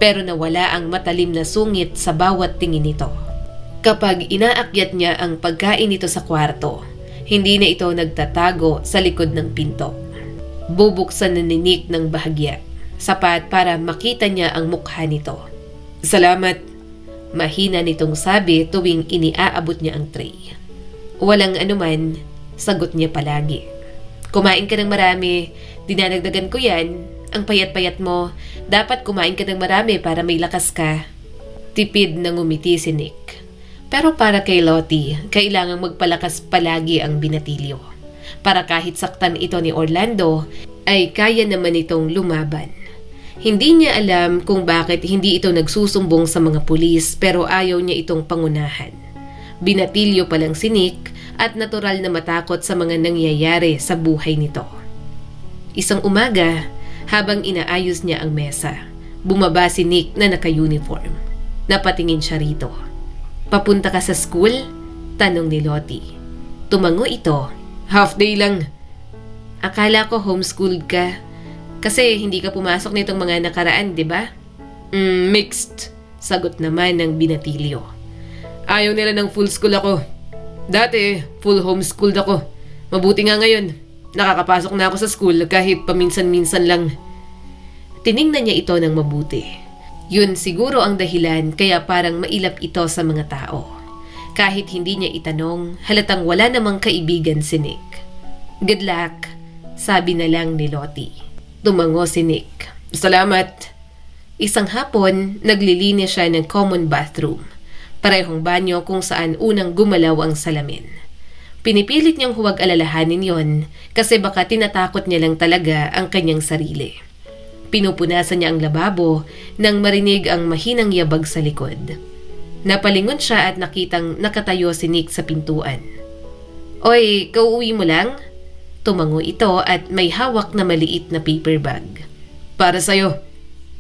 Pero nawala ang matalim na sungit sa bawat tingin nito. Kapag inaakyat niya ang pagkain nito sa kwarto, hindi na ito nagtatago sa likod ng pinto. Bubuksan na ni Nick ng bahagya, sapat para makita niya ang mukha nito. Salamat. Mahina nitong sabi tuwing iniaabot niya ang tray. Walang anuman, sagot niya palagi. Kumain ka ng marami, dinadagdagan ko yan. Ang payat-payat mo, dapat kumain ka ng marami para may lakas ka. Tipid na ngumiti si Nick. Pero para kay Lottie, kailangang magpalakas palagi ang binatilyo. Para kahit saktan ito ni Orlando, ay kaya naman itong lumaban. Hindi niya alam kung bakit hindi ito nagsusumbong sa mga pulis pero ayaw niya itong pangunahan. Binatilyo pa lang si Nick at natural na matakot sa mga nangyayari sa buhay nito. Isang umaga, habang inaayos niya ang mesa, bumaba si Nick na naka-uniform. Napatingin siya rito. Papunta ka sa school? Tanong ni Lottie. Tumango ito. Half day lang. Akala ko homeschooled ka. Kasi hindi ka pumasok nitong mga nakaraan, di ba? Mixed. Sagot naman ng binatilyo. Ayaw nila ng full school ako. Dati, full homeschooled ako. Mabuti nga ngayon. Nakakapasok na ako sa school kahit paminsan-minsan lang. Tiningnan niya ito ng mabuti. Yun siguro ang dahilan kaya parang mailap ito sa mga tao. Kahit hindi niya itanong, halatang wala namang kaibigan si Nick. Good luck, sabi na lang ni Lottie. Tumango si Nick. Salamat. Isang hapon, naglilinis siya ng common bathroom. Parehong banyo kung saan unang gumalaw ang salamin. Pinipilit niyang huwag alalahanin yon kasi baka tinatakot niya lang talaga ang kanyang sarili. Pinupunasan niya ang lababo nang marinig ang mahinang yabag sa likod. Napalingon siya at nakitang nakatayo si Nick sa pintuan. Oy, kauuwi mo lang? Tumango ito at may hawak na maliit na paper bag. Para sa'yo.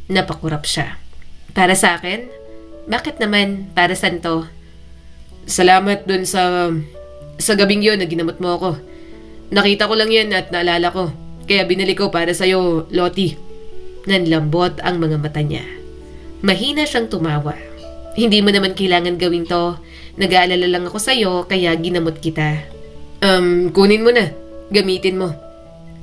Napakurap siya. Para sa akin? Bakit naman? Para saan to? Salamat dun sa gabing yon na ginamot mo ako. Nakita ko lang yan at naalala ko. Kaya binili ko para sa'yo, Lottie. Nanlambot ang mga mata niya. Mahina siyang tumawa. Hindi mo naman kailangan gawin to. Nag-aalala lang ako sa'yo kaya ginamot kita. Kunin mo na. Gamitin mo.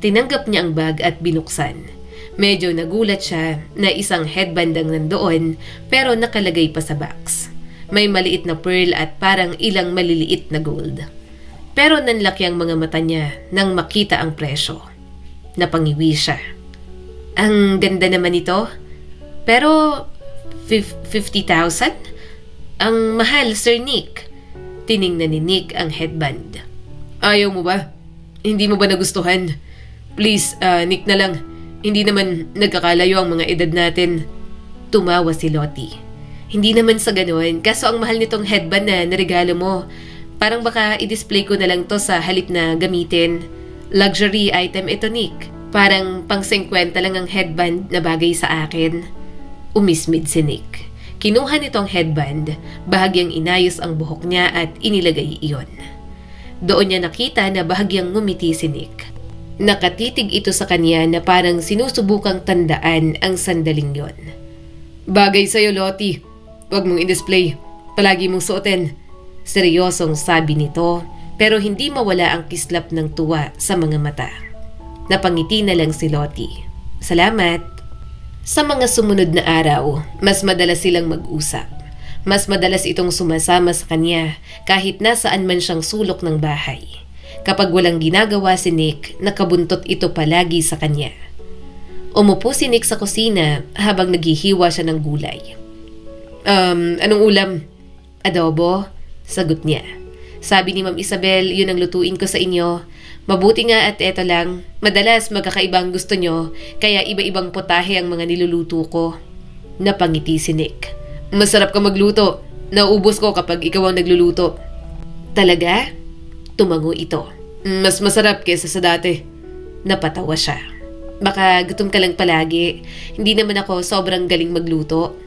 Tinanggap niya ang bag at binuksan. Medyo nagulat siya na isang headband ang nandoon pero nakalagay pa sa box. May maliit na pearl at parang ilang maliliit na gold. Pero nanlaki ang mga mata niya nang makita ang presyo. Napangiwi siya. Ang ganda naman ito. Pero 50,000? Ang mahal, Sir Nick. Tiningnan ni Nick ang headband. Ayaw mo ba? Hindi mo ba nagustuhan? Please, Nick na lang. Hindi naman nagkakalayo ang mga edad natin. Tumawa si Lottie. Hindi naman sa ganoon, kaso ang mahal nitong headband na naregalo mo. Parang baka i-display ko na lang to sa halip na gamitin. Luxury item ito, Nick. Parang pang 50 lang ang headband na bagay sa akin. Umismid si Nick. Kinuha nitong headband, bahagyang inayos ang buhok niya at inilagay iyon. Doon niya nakita na bahagyang ngumiti si Nick. Nakatitig ito sa kanya na parang sinusubukang tandaan ang sandaling yon. Bagay sa'yo, Lottie. Huwag mong i-display. Palagi mong suotin. Seryosong sabi nito, pero hindi mawala ang kislap ng tuwa sa mga mata. Napangiti na lang si Lottie. Salamat. Sa mga sumunod na araw, mas madalas silang mag-usap. Mas madalas itong sumasama sa kanya kahit nasaan man siyang sulok ng bahay. Kapag walang ginagawa si Nick, nakabuntot ito palagi sa kanya. Umupo si Nick sa kusina habang naghihiwa siya ng gulay. Anong ulam? Adobo? Sagot niya. Sabi ni Ma'am Isabel, yun ang lutuin ko sa inyo. Mabuti nga at eto lang, madalas magkakaibang gusto nyo, kaya iba-ibang putahe ang mga niluluto ko. Napangiti si Nick. Masarap ka magluto. Nauubos ko kapag ikaw ang nagluluto. Talaga? Tumango ito. Mas masarap kesa sa dati. Napatawa siya. Baka gutom ka lang palagi. Hindi naman ako sobrang galing magluto.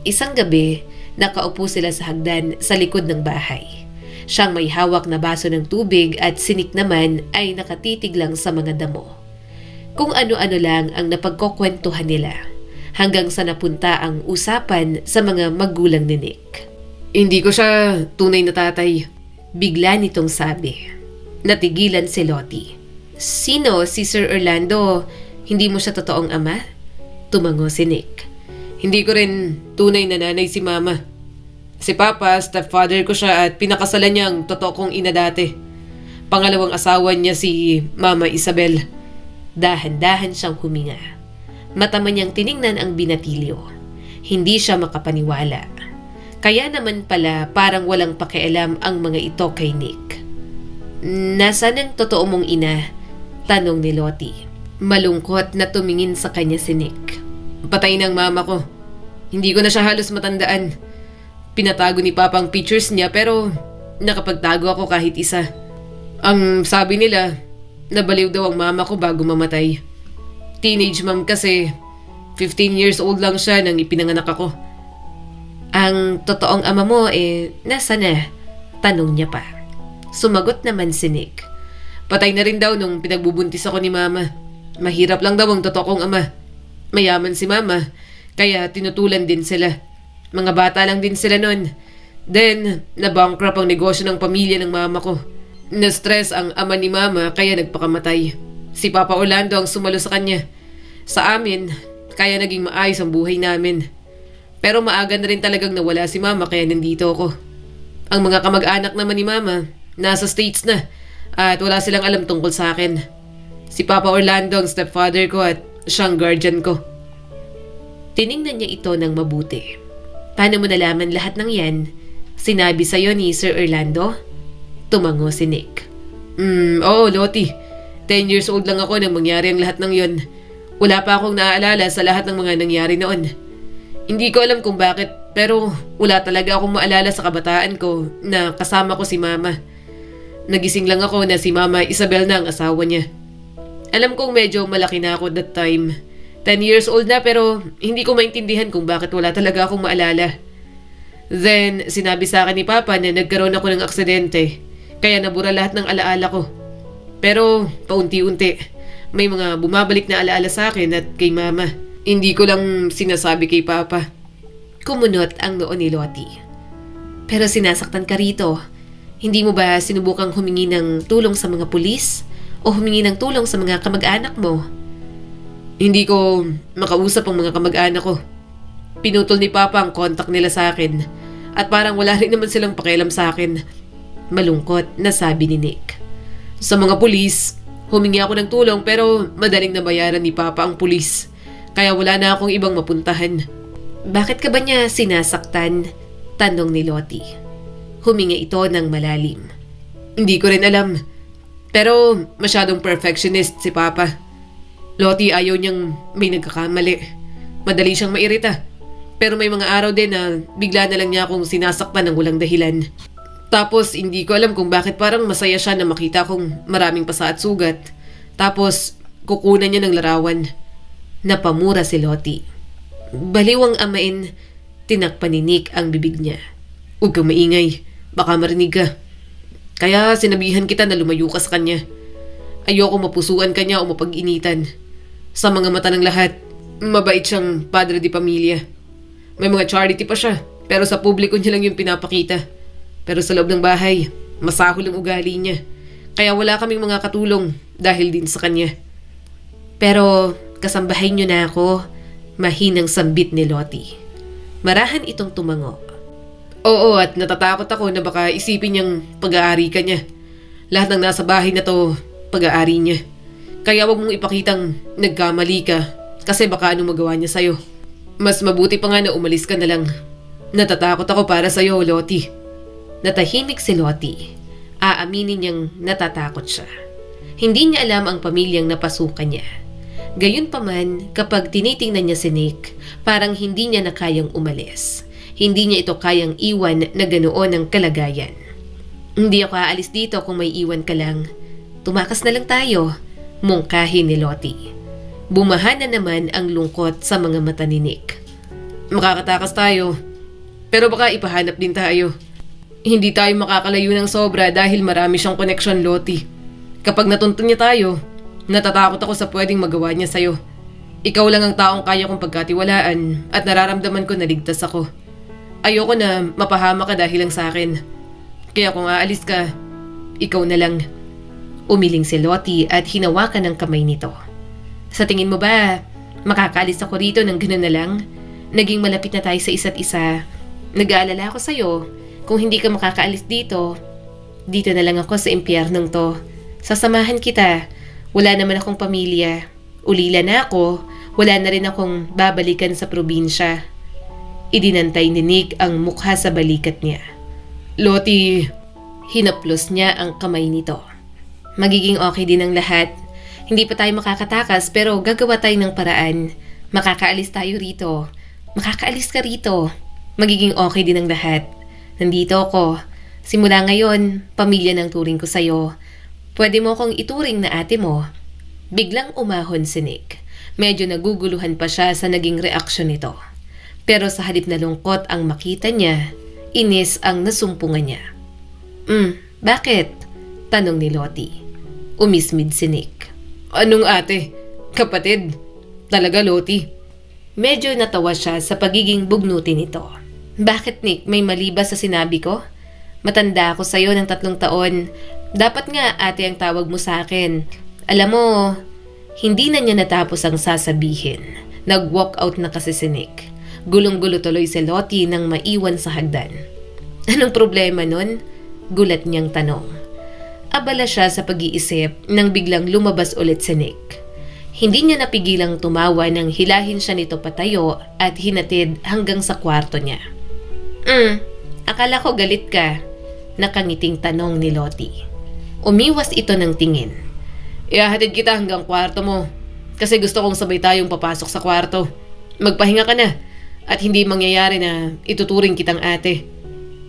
Isang gabi, nakaupo sila sa hagdan sa likod ng bahay. Siyang may hawak na baso ng tubig at si Nick naman ay nakatitig lang sa mga damo. Kung ano-ano lang ang napagkukwentuhan nila hanggang sa napunta ang usapan sa mga magulang ni Nick. Hindi ko siya tunay na tatay. Bigla nitong sabi. Natigilan si Lottie. Sino? Si Sir Orlando? Hindi mo siya totoong ama? Tumango si Nick. Hindi ko rin tunay na nanay si Mama. Si Papa, stepfather ko siya at pinakasalan niya ang totoo kong ina dati. Pangalawang asawa niya si Mama Isabel. Dahan-dahan siyang huminga. Mata man niyang tiningnan ang binatilyo. Hindi siya makapaniwala. Kaya naman pala parang walang pakialam ang mga ito kay Nick. Nasaan ang totoo mong ina? Tanong ni Lottie. Malungkot na tumingin sa kanya si Nick. Patay ng mama ko. Hindi ko na siya halos matandaan. Pinatago ni Papa ang pictures niya pero nakapagtago ako kahit isa. Ang sabi nila, nabaliw daw ang mama ko bago mamatay. Teenage mom kasi, 15 years old lang siya nang ipinanganak ako. Ang totoong ama mo nasa na? Tanong niya pa. Sumagot naman si Nick. Patay na rin daw nung pinagbubuntis ako ni Mama. Mahirap lang daw ang totoo kong ama. Mayaman si Mama, kaya tinutulan din sila. Mga bata lang din sila nun. Then, nabankrupt ang negosyo ng pamilya ng mama ko. Na-stress ang ama ni Mama kaya nagpakamatay. Si Papa Orlando ang sumalo sa kanya. Sa amin, kaya naging maayos ang buhay namin. Pero maaga na rin talagang nawala si Mama kaya nandito ako. Ang mga kamag-anak naman ni Mama, nasa States na at wala silang alam tungkol sa akin. Si Papa Orlando ang stepfather ko at siyang guardian ko. Tiningnan niya ito ng mabuti. Paano mo nalaman lahat ng yan? Sinabi sa'yo ni Sir Orlando? Tumango si Nick. Oo, Lottie. 10 years old lang ako nang mangyari ang lahat ng yon. Wala pa akong naaalala sa lahat ng mga nangyari noon. Hindi ko alam kung bakit, pero wala talaga akong maalala sa kabataan ko na kasama ko si Mama. Nagising lang ako na si Mama Isabel na ang asawa niya. Alam kong medyo malaki na ako that time. 10 years old na pero hindi ko maintindihan kung bakit wala talaga akong maalala. Then, sinabi sa akin ni Papa na nagkaroon ako ng aksidente, kaya nabura lahat ng alaala ko. Pero, paunti-unti, may mga bumabalik na alaala sa akin at kay Mama. Hindi ko lang sinasabi kay Papa. Kumunot ang noo ni Lottie. Pero sinasaktan ka rito. Hindi mo ba sinubukang humingi ng tulong sa mga pulis? O humingi ng tulong sa mga kamag-anak mo? Hindi ko makausap ang mga kamag-anak ko. Pinutol ni Papa ang contact nila sa akin at parang wala rin naman silang pakialam sa akin. Malungkot na sabi ni Nick. Sa mga pulis, humingi ako ng tulong pero madaling nabayaran ni Papa ang pulis. Kaya wala na akong ibang mapuntahan. Bakit ka ba niya sinasaktan? Tanong ni Lottie. Huminga ito ng malalim. Hindi ko rin alam. Pero masyadong perfectionist si Papa. Lottie, ayaw niyang may nagkakamali. Madali siyang mairita. Pero may mga araw din na bigla na lang niya akong sinasaktan ng walang dahilan. Tapos hindi ko alam kung bakit parang masaya siya na makita kong maraming pasa at sugat. Tapos kukunan niya ng larawan. Napamura si Lottie. Baliwang amain, tinakpan ni Nick ang bibig niya. Huwag kang maingay. Baka marinig ka. Kaya sinabihan kita na lumayo ka sa kanya. Ayoko mapusuan kanya o mapag-initan. Sa mga mata ng lahat, mabait siyang padre di pamilya. May mga charity pa siya, pero sa publiko niya lang yung pinapakita. Pero sa loob ng bahay, masahol ang ugali niya. Kaya wala kaming mga katulong dahil din sa kanya. Pero kasambahay niyo na ako, mahinang sambit ni Lottie. Marahan itong tumango. Oo, at natatakot ako na baka isipin niyang pag-aari ka niya. Lahat ng nasa bahay na to, pag-aari niya. Kaya wag mong ipakitang nagkamali ka kasi baka anong magawa niya sa'yo. Mas mabuti pa nga na umalis ka na lang. Natatakot ako para sa'yo, Lottie. Natahimik si Lottie. Aaminin niyang natatakot siya. Hindi niya alam ang pamilyang napasukan niya. Gayunpaman, kapag tinitingnan niya si Nick, parang hindi niya na kayang umalis. Hindi niya ito kayang iwan na ganoon ang kalagayan. Hindi ako aalis dito kung may iwan ka lang. Tumakas na lang tayo, mungkahin ni Lottie. Bumaha na naman ang lungkot sa mga mata ni Nick. Makakatakas tayo, pero baka ipahanap din tayo. Hindi tayo makakalayo ng sobra dahil marami siyang koneksyon, Lottie. Kapag natuntun niya tayo, natatakot ako sa pwedeng magawa niya sa'yo. Ikaw lang ang taong kaya kong pagkatiwalaan at nararamdaman ko na ligtas ako. Ayoko na mapahama ka dahil lang sa akin. Kaya kung aalis ka, ikaw na lang. Umiling si Lottie at hinawakan ng kamay nito. Sa tingin mo ba, makakaalis ako rito ng gano'n na lang? Naging malapit na tayo sa isa't isa. Nag-aalala ako sa'yo. Kung hindi ka makakaalis dito, dito na lang ako sa impyernong to. Sasamahan kita. Wala naman akong pamilya. Ulila na ako. Wala na rin akong babalikan sa probinsya. Idinantay ni Nick ang mukha sa balikat niya. Lottie, hinaplos niya ang kamay nito. Magiging okay din ang lahat. Hindi pa tayo makakatakas pero gagawa tayo ng paraan. Makakaalis tayo rito. Makakaalis ka rito. Magiging okay din ang lahat. Nandito ako. Simula ngayon, pamilya ng turing ko sa'yo. Pwede mo akong ituring na ate mo. Biglang umahon si Nick. Medyo naguguluhan pa siya sa naging reaksyon nito. Pero sa halip na lungkot ang makita niya, inis ang nasumpungan niya. Bakit? Tanong ni Lottie. Umismid si Nick. Anong ate? Kapatid? Talaga, Lottie? Medyo natawa siya sa pagiging bugnutin nito. Bakit, Nick? May mali ba sa sinabi ko? Matanda ako sa'yo ng 3 taon. Dapat nga ate ang tawag mo sa akin. Alam mo, hindi na niya natapos ang sasabihin. Nag-walk out na kasi si Nick. Gulong-gulo tuloy si Lottie nang maiwan sa hagdan. Anong problema nun? Gulat niyang tanong. Abala siya sa pag-iisip nang biglang lumabas ulit si Nick. Hindi niya napigilang tumawa nang hilahin siya nito patayo at hinatid hanggang sa kwarto niya. Akala ko galit ka, nakangiting tanong ni Lottie. Umiwas ito ng tingin. Ihahatid kita hanggang kwarto mo kasi gusto kong sabay tayong papasok sa kwarto. Magpahinga ka na at hindi mangyayari na ituturing kitang ate.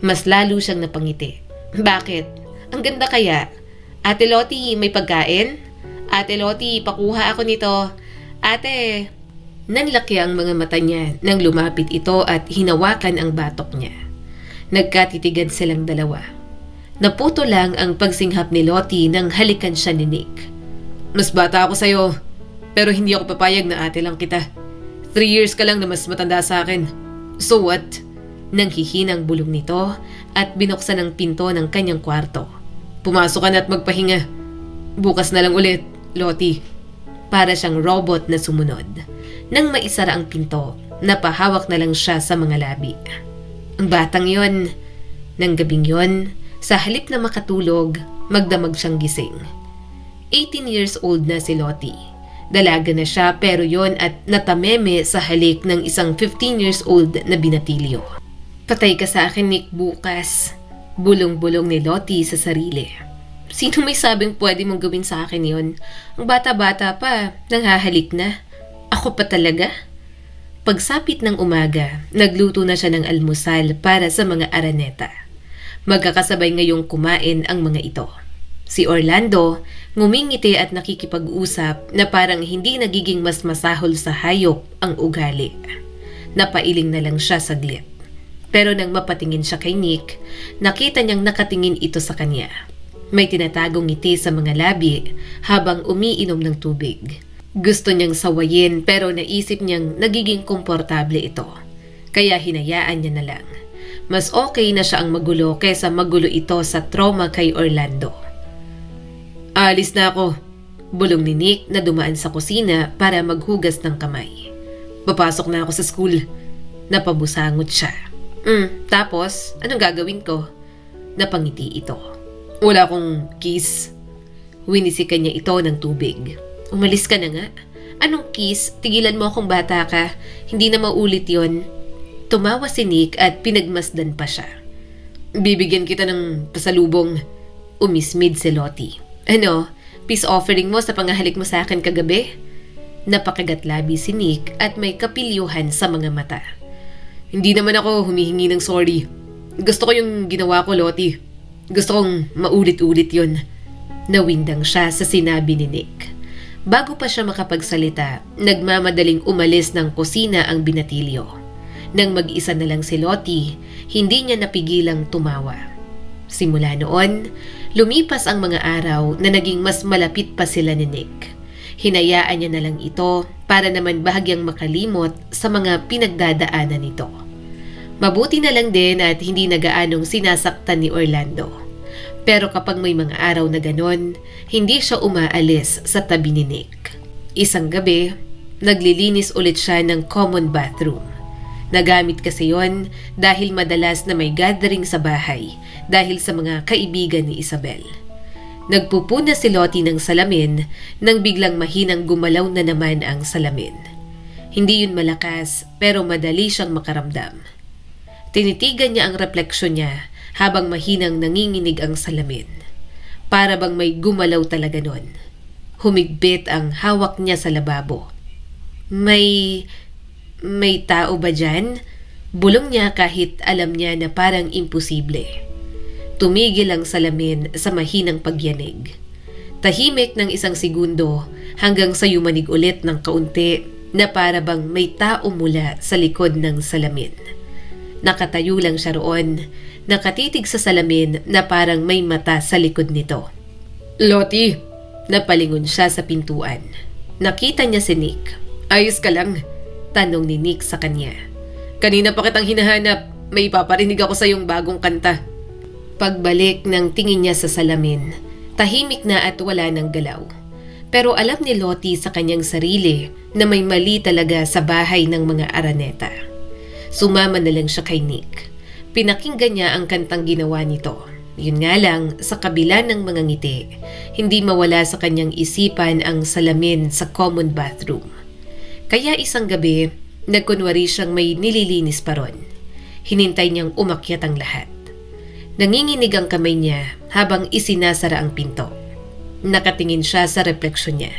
Mas lalo siyang napangiti. Bakit? Ang ganda kaya. Ate Lottie, may pagkain? Ate Lottie, pakuha ako nito. Ate! Nanlaki ang mga mata niya nang lumapit ito at hinawakan ang batok niya. Nagkatitigan silang dalawa. Naputo lang ang pagsinghap ni Lottie nang halikan siya ni Nick. Mas bata ako sa'yo, pero hindi ako papayag na ate lang kita. 3 years ka lang na mas matanda sa akin. So what? Nang hihinang bulong nito at binuksan ang pinto ng kanyang kwarto. Pumasok ka na at magpahinga. Bukas na lang ulit, Lottie. Para siyang robot na sumunod. Nang maisara ang pinto, napahawak na lang siya sa mga labi. Ang batang yon, nang gabing yon, Sa halip na makatulog, magdamag siyang gising. 18 years old na si Lottie. Dalaga na siya pero yon at natameme sa halik ng isang 15 years old na binatilyo. Patay ka sa akin, Nick, bukas. Bulong-bulong ni Lottie sa sarili. Sino may sabing pwede mong gawin sa akin yon? Ang bata-bata pa, nanghahalik na. Ako pa talaga? Pagsapit ng umaga, nagluto na siya ng almusal para sa mga araneta. Magkakasabay ngayong kumain ang mga ito. Si Orlando, ngumingiti at nakikipag-usap na parang hindi nagiging mas masahol sa hayop ang ugali. Napailing na lang siya saglit. Pero nang mapatingin siya kay Nick, nakita niyang nakatingin ito sa kanya. May tinatagong ngiti sa mga labi habang umiinom ng tubig. Gusto niyang sawayin pero naisip niyang nagiging komportable ito. Kaya hinayaan niya na lang. Mas okay na siya ang magulo kaysa magulo ito sa trauma kay Orlando. Alis na ako, bulong ni Nick na dumaan sa kusina para maghugas ng kamay. Papasok na ako sa school. Napabusangot siya. Tapos, anong gagawin ko? Napangiti ito. Wala akong kiss. Winisikan niya ito ng tubig. Umalis ka na nga. Anong kiss? Tigilan mo akong bata ka. Hindi na maulit yon. Tumawa si Nick at pinagmasdan pa siya. Bibigyan kita ng pasalubong. Umismid si Lottie. Ano? Peace offering mo sa pangahalik mo sa akin kagabi? Napakagatlabi si Nick at may kapilyuhan sa mga mata. Hindi naman ako humihingi ng sorry. Gusto ko yung ginawa ko, Lottie. Gusto kong maulit-ulit yun. Nawindang siya sa sinabi ni Nick. Bago pa siya makapagsalita, nagmamadaling umalis ng kusina ang binatilyo. Nang mag-isa na lang si Lottie, hindi niya napigilang tumawa. Simula noon, lumipas ang mga araw na naging mas malapit pa sila ni Nick. Hinayaan niya na lang ito para naman bahagyang makalimot sa mga pinagdadaanan nito. Mabuti na lang din at hindi na gaanong sinasaktan ni Orlando. Pero kapag may mga araw na ganon, hindi siya umaalis sa tabi ni Nick. Isang gabi, naglilinis ulit siya ng common bathroom. Nagamit kasi yon dahil madalas na may gathering sa bahay dahil sa mga kaibigan ni Isabel. Nagpupuna si Lottie ng salamin nang biglang mahinang gumalaw na naman ang salamin. Hindi yun malakas pero madali siyang makaramdam. Tinitigan niya ang refleksyon niya habang mahinang nanginginig ang salamin. Para bang may gumalaw talaga nun. Humigbit ang hawak niya sa lababo. May tao ba dyan? Bulong niya kahit alam niya na parang imposible. Tumigil ang salamin sa mahinang pagyanig. Tahimik ng isang segundo hanggang sa yumanig ulit ng kaunti na para bang may tao mula sa likod ng salamin. Nakatayo lang siya roon, nakatitig sa salamin na parang may mata sa likod nito. Lottie! Napalingon siya sa pintuan. Nakita niya si Nick. Ayos ka lang? Tanong ni Nick sa kanya. Kanina pa kitang hinahanap. May paparinig ako sa iyong bagong kanta. Pagbalik ng tingin niya sa salamin, tahimik na at wala ng galaw. Pero alam ni Lottie sa kanyang sarili na may mali talaga sa bahay ng mga Araneta. Sumama na lang siya kay Nick. Pinakinggan niya ang kantang ginawa nito. Yun nga lang, sa kabila ng mga ngiti, hindi mawala sa kanyang isipan ang salamin sa common bathroom. Kaya isang gabi, nagkunwari siyang may nililinis pa ron. Hinintay niyang umakyat ang lahat. Nanginginig ang kamay niya habang isinasara ang pinto. Nakatingin siya sa refleksyon niya.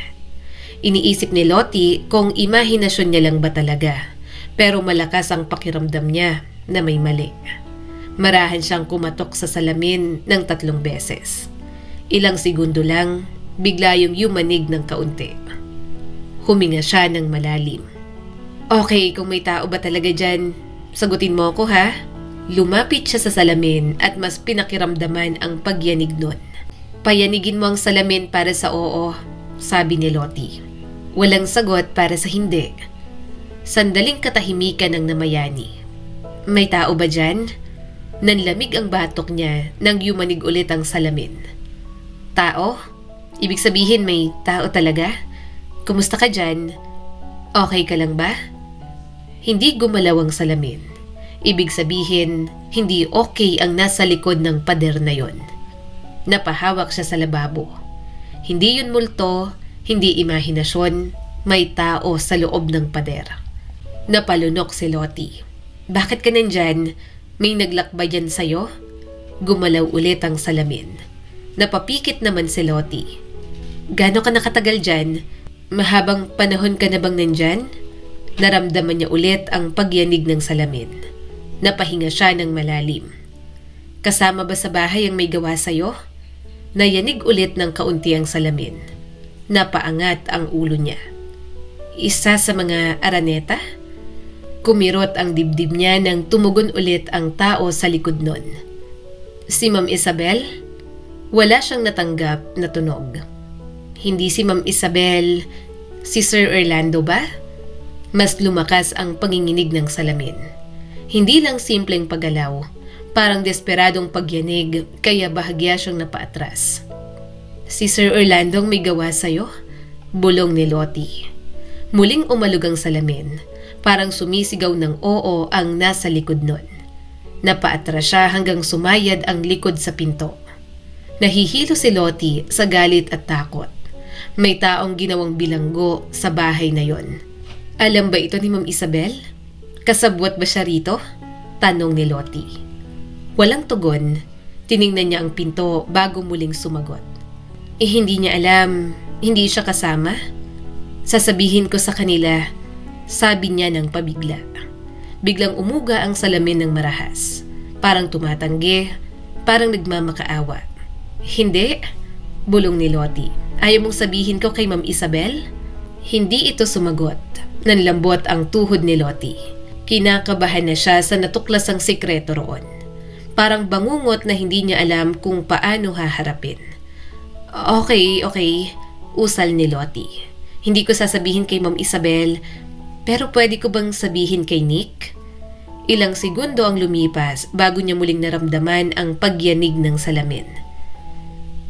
Iniisip ni Lottie kung imahinasyon niya lang ba talaga, pero malakas ang pakiramdam niya na may mali. Marahan siyang kumatok sa salamin ng 3 beses. Ilang segundo lang, bigla yung yumanig ng kaunti. Huminga siya ng malalim. Okay, kung may tao ba talaga dyan, sagutin mo ako ha? Lumapit siya sa salamin at mas pinakiramdaman ang pagyanig nun. Payanigin mo ang salamin para sa oo, sabi ni Lottie. Walang sagot para sa hindi. Sandaling katahimikan ang namayani. May tao ba dyan? Nanlamig ang batok niya nang yumanig ulit ang salamin. Tao? Ibig sabihin may tao talaga? Kumusta ka dyan? Okay ka lang ba? Hindi gumalaw ang salamin. Ibig sabihin, hindi okay ang nasa likod ng pader na yon. Napahawak siya sa lababo. Hindi yun multo, hindi imahinasyon, may tao sa loob ng pader. Napalunok si Lottie. Bakit ka nandyan? May naglakbay dyan sa'yo? Gumalaw ulit ang salamin. Napapikit naman si Lottie. Gaano ka nakatagal dyan? Mahabang panahon ka na bang nandyan? Naramdaman niya ulit ang pagyanig ng salamin. Napahinga siya ng malalim. Kasama ba sa bahay ang may gawa sa'yo? Nayanig ulit ng kaunti ang salamin. Napaangat ang ulo niya. Isa sa mga araneta? Kumirot ang dibdib niya nang tumugon ulit ang tao sa likod nun. Si Ma'am Isabel? Wala siyang natanggap na tunog. Hindi si Ma'am Isabel, si Sir Orlando ba? Mas lumakas ang panginginig ng salamin. Hindi lang simpleng paggalaw, parang desperadong pagyanig kaya bahagya siyang napaatras. Si Sir Orlando may gawa sa'yo? Bulong ni Lottie. Muling umalog ang salamin, parang sumisigaw ng oo ang nasa likod nun. Napaatras siya hanggang sumayad ang likod sa pinto. Nahihilo si Lottie sa galit at takot. May taong ginawang bilanggo sa bahay na yon. Alam ba ito ni Ma'am Isabel? Kasabwat ba siya rito? Tanong ni Lottie. Walang tugon, tiningnan niya ang pinto bago muling sumagot. Hindi niya alam, hindi siya kasama? Sasabihin ko sa kanila, sabi niya ng pabigla. Biglang umuga ang salamin ng marahas. Parang tumatanggi, parang nagmamakaawa. Hindi, bulong ni Lottie. Ayaw mong sabihin ko kay Ma'am Isabel? Hindi ito sumagot. Nanlambot ang tuhod ni Lottie. Kinakabahan na siya sa natuklasang sikreto roon. Parang bangungot na hindi niya alam kung paano haharapin. Okay, usal ni Lottie. Hindi ko sasabihin kay Ma'am Isabel, pero pwede ko bang sabihin kay Nick? Ilang segundo ang lumipas bago niya muling naramdaman ang pagyanig ng salamin.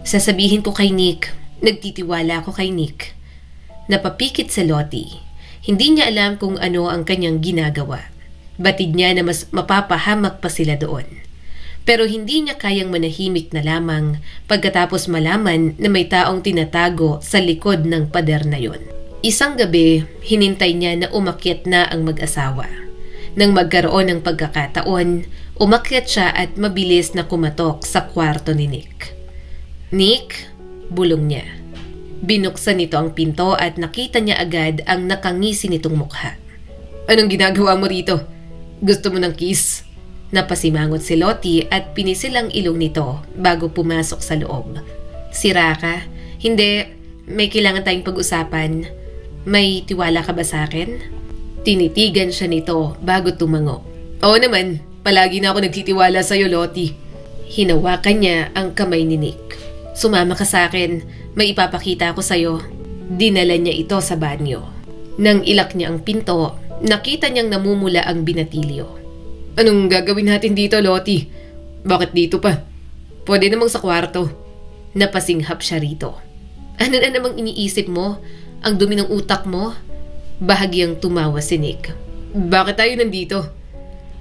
Sasabihin ko kay Nick, nagtitiwala ako kay Nick. Napapikit si Lottie. Hindi niya alam kung ano ang kanyang ginagawa. Batid niya na mas mapapahamak pa sila doon. Pero hindi niya kayang manahimik na lamang pagkatapos malaman na may taong tinatago sa likod ng pader na yon. Isang gabi, hinintay niya na umakyat na ang mag-asawa. Nang magkaroon ng pagkakataon, umakyat siya at mabilis na kumatok sa kwarto ni Nick. Nick, bulong niya. Binuksan nito ang pinto at nakita niya agad ang nakangisi nitong mukha. Anong ginagawa mo rito? Gusto mo ng kiss? Napasimangot si Lottie at pinisil ang ilong nito bago pumasok sa loob. Sira ka? Hindi, may kailangan tayong pag-usapan. May tiwala ka ba sa akin? Tinitigan siya nito bago tumango. Oo naman, palagi na ako nagtitiwala sa'yo, Lottie. Hinawakan niya ang kamay ni Nick. Sumama ka sa akin, may ipapakita ko sa'yo. Dinala niya ito sa banyo. Nang ilak niya ang pinto, nakita niyang namumula ang binatilyo. Anong gagawin natin dito, Lottie? Bakit dito pa? Pwede namang sa kwarto. Napasinghap siya rito. Ano na namang iniisip mo? Ang dumi ng utak mo? Bahagyang tumawa si Nick. Bakit tayo nandito?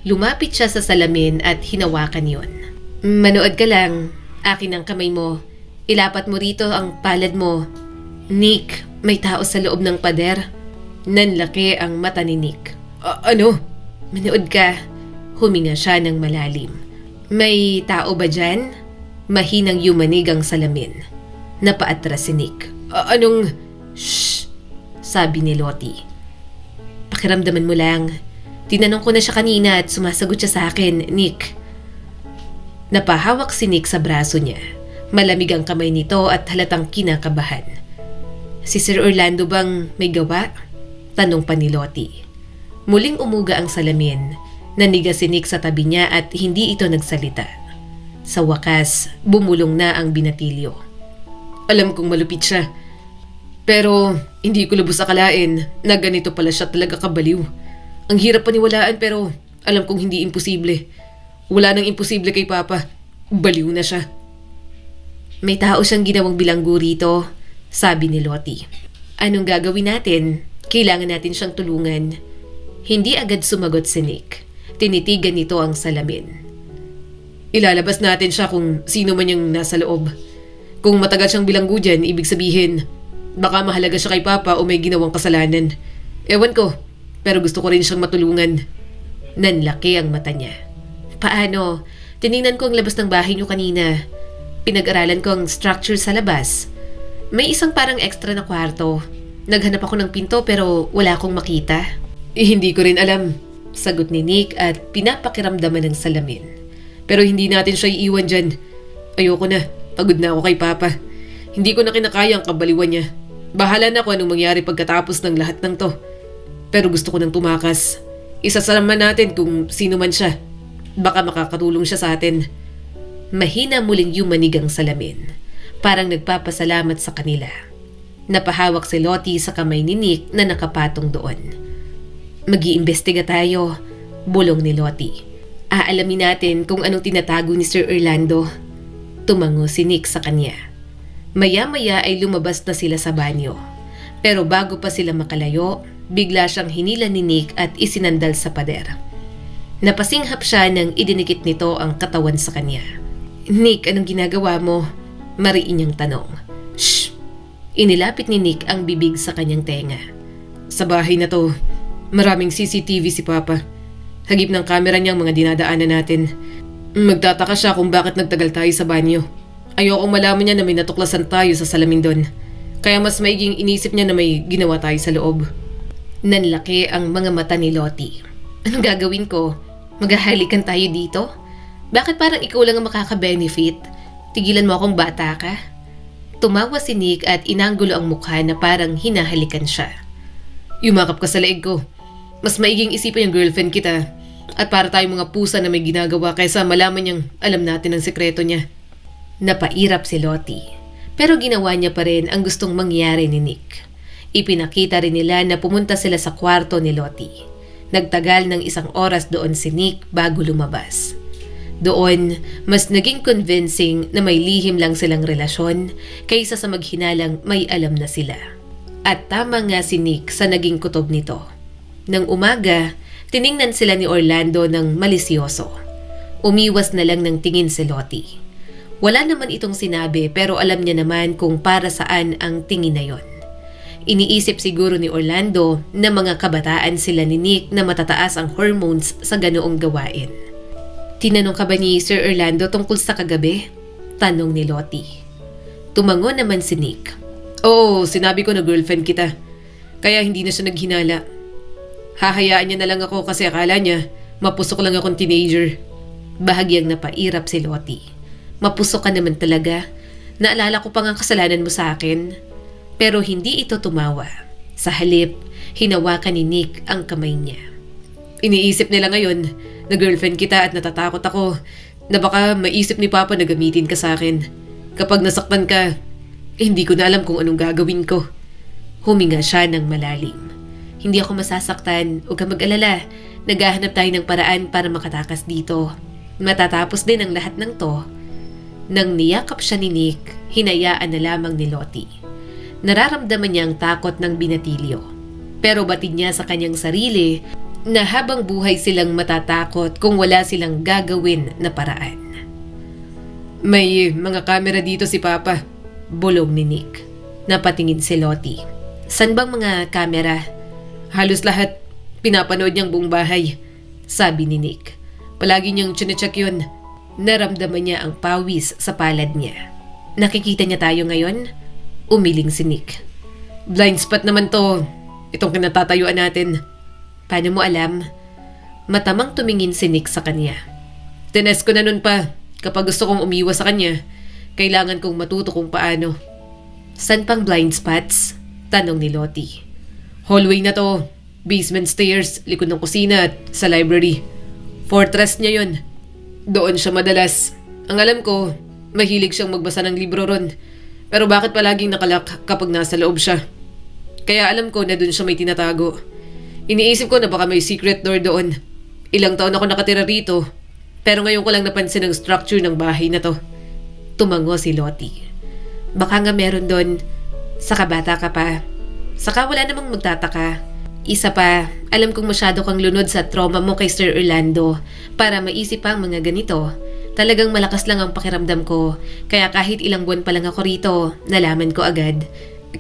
Lumapit siya sa salamin at hinawakan yon. Manood ka lang. Akin ang kamay mo. Ilapat mo rito ang palad mo. Nick, may tao sa loob ng pader. Nanlaki ang mata ni Nick. Ano? Manood ka. Huminga siya ng malalim. May tao ba dyan? Mahinang yumanig ang salamin. Napaatras si Nick. Anong... Shh! Sabi ni Lottie. Pakiramdaman mo lang. Tinanong ko na siya kanina at sumasagot siya sa akin, Nick. Napahawak si Nick sa braso niya. Malamig ang kamay nito at halatang kinakabahan. Si Sir Orlando bang may gawa? Tanong pa ni Lottie. Muling umuga ang salamin. Naniga si Nick sa tabi niya at hindi ito nagsalita. Sa wakas, bumulong na ang binatilyo. Alam kong malupit siya. Pero hindi ko lubos akalain na ganito pala siya talaga kabaliw. Ang hirap paniwalaan pero alam kong hindi imposible. Wala nang imposible kay Papa. Baliw na siya. May tao siyang ginawang bilanggo rito, sabi ni Lottie. Anong gagawin natin? Kailangan natin siyang tulungan. Hindi agad sumagot si Nick. Tinitigan nito ang salamin. Ilalabas natin siya kung sino man yung nasa loob. Kung matagal siyang bilanggo dyan, ibig sabihin, baka mahalaga siya kay Papa o may ginawang kasalanan. Ewan ko, pero gusto ko rin siyang matulungan. Nanlaki ang mata niya. Paano? Tiningnan ko ang labas ng bahay niyo kanina. Pinag-aralan ko ang structure sa labas. May isang parang extra na kwarto. Naghanap ako ng pinto pero wala akong makita. Hindi ko rin alam. Sagot ni Nick at pinapakiramdaman ng salamin. Pero hindi natin siya iiwan dyan. Ayoko na. Pagod na ako kay Papa. Hindi ko na kinakaya ang kabaliwan niya. Bahala na kung anong mangyari pagkatapos ng lahat ng to. Pero gusto ko nang tumakas. Isasalaman natin kung sino man siya. Baka makakatulong siya sa atin. Mahina muling yumanig ang salamin. Parang nagpapasalamat sa kanila. Napahawak si Lottie sa kamay ni Nick na nakapatong doon. Mag-iimbestiga tayo, bulong ni Lottie. Aalamin natin kung anong tinatago ni Sir Orlando. Tumango si Nick sa kanya. Maya-maya ay lumabas na sila sa banyo. Pero bago pa sila makalayo, bigla siyang hinila ni Nick at isinandal sa pader. Napasinghap siya nang idinikit nito ang katawan sa kanya. Nick, anong ginagawa mo? Mariin niyang tanong. Shh! Inilapit ni Nick ang bibig sa kanyang tenga. Sa bahay na to, maraming CCTV si Papa. Hagip ng kamera niyang mga dinadaanan natin. Magtataka siya kung bakit nagtagal tayo sa banyo. Ayoko malaman niya na may natuklasan tayo sa salamin doon. Kaya mas maiging inisip niya na may ginawa tayo sa loob. Nanlaki ang mga mata ni Lottie. Anong gagawin ko? Maghahalikan tayo dito? Bakit parang ikaw lang ang makaka-benefit? Tigilan mo akong bata ka? Tumawa si Nick at inanggulo ang mukha na parang hinahalikan siya. Yumakap ka sa leeg ko. Mas maiging isipin yung girlfriend kita. At para tayong mga pusa na may ginagawa kaysa malaman niyang alam natin ang sekreto niya. Napairap si Lottie. Pero ginawa niya pa rin ang gustong mangyari ni Nick. Ipinakita rin nila na pumunta sila sa kwarto ni Lottie. Nagtagal ng 1 oras doon si Nick bago lumabas. Doon, mas naging convincing na may lihim lang silang relasyon kaysa sa maghinalang may alam na sila. At tama nga si Nick sa naging kutob nito. Nang umaga, tiningnan sila ni Orlando ng malisyoso. Umiwas na lang ng tingin si Lottie. Wala naman itong sinabi pero alam niya naman kung para saan ang tingin na yon. Iniisip siguro ni Orlando na mga kabataan sila ni Nick na matataas ang hormones sa ganoong gawain. Tinanong ka ba ni Sir Orlando tungkol sa kagabi? Tanong ni Lottie. Tumango naman si Nick. Oo, sinabi ko na girlfriend kita. Kaya hindi na siya naghinala. Hahayaan niya na lang ako kasi akala niya mapusok lang akong teenager. Bahagyang napairap si Lottie. Mapusok ka naman talaga. Naalala ko pa nga kasalanan mo sa akin. Pero hindi ito tumawa. Sa halip, hinawakan ni Nick ang kamay niya. Iniisip nila ngayon na girlfriend kita at natatakot ako na baka maisip ni Papa na gamitin ka sa akin. Kapag nasaktan ka, hindi ko na alam kung anong gagawin ko. Huminga siya ng malalim. Hindi ako masasaktan, huwag kang mag-alala. Naghahanap tayo ng paraan para makatakas dito. Matatapos din ang lahat ng to. Nang niyakap siya ni Nick, hinayaan na lamang ni Lottie. Nararamdaman niya ang takot ng binatilyo. Pero batid niya sa kanyang sarili na habang buhay silang matatakot kung wala silang gagawin na paraan. May mga kamera dito si Papa. Bulong ni Nick. Napatingin si Lottie. San bang mga kamera? Halos lahat. Pinapanood niyang buong bahay. Sabi ni Nick. Palagi niyang chinecheck yun. Naramdaman niya ang pawis sa palad niya. Nakikita niya tayo ngayon? Umiling si Nick. Blind spot naman to. Itong kinatatayuan natin. Paano mo alam? Matamang tumingin si Nick sa kanya. Tines ko na nun pa. Kapag gusto kong umiwas sa kanya, kailangan kong matuto kung paano. San pang blind spots? Tanong ni Lottie. Hallway na to. Basement stairs, likod ng kusina at sa library. Fortress niya yun. Doon siya madalas. Ang alam ko, mahilig siyang magbasa ng libro ron. Pero bakit palaging nakalak kapag nasa loob siya? Kaya alam ko na doon siya may tinatago. Iniisip ko na baka may secret door doon. Ilang taon ako nakatira rito. Pero ngayon ko lang napansin ang structure ng bahay na to. Tumango si Lottie. Baka nga meron doon. Saka bata ka pa. Saka wala namang magtataka. Isa pa, alam kong masyado kang lunod sa trauma mo kay Sir Orlando para maisip ang mga ganito. Talagang malakas lang ang pakiramdam ko, kaya kahit ilang buwan pa lang ako rito, nalaman ko agad.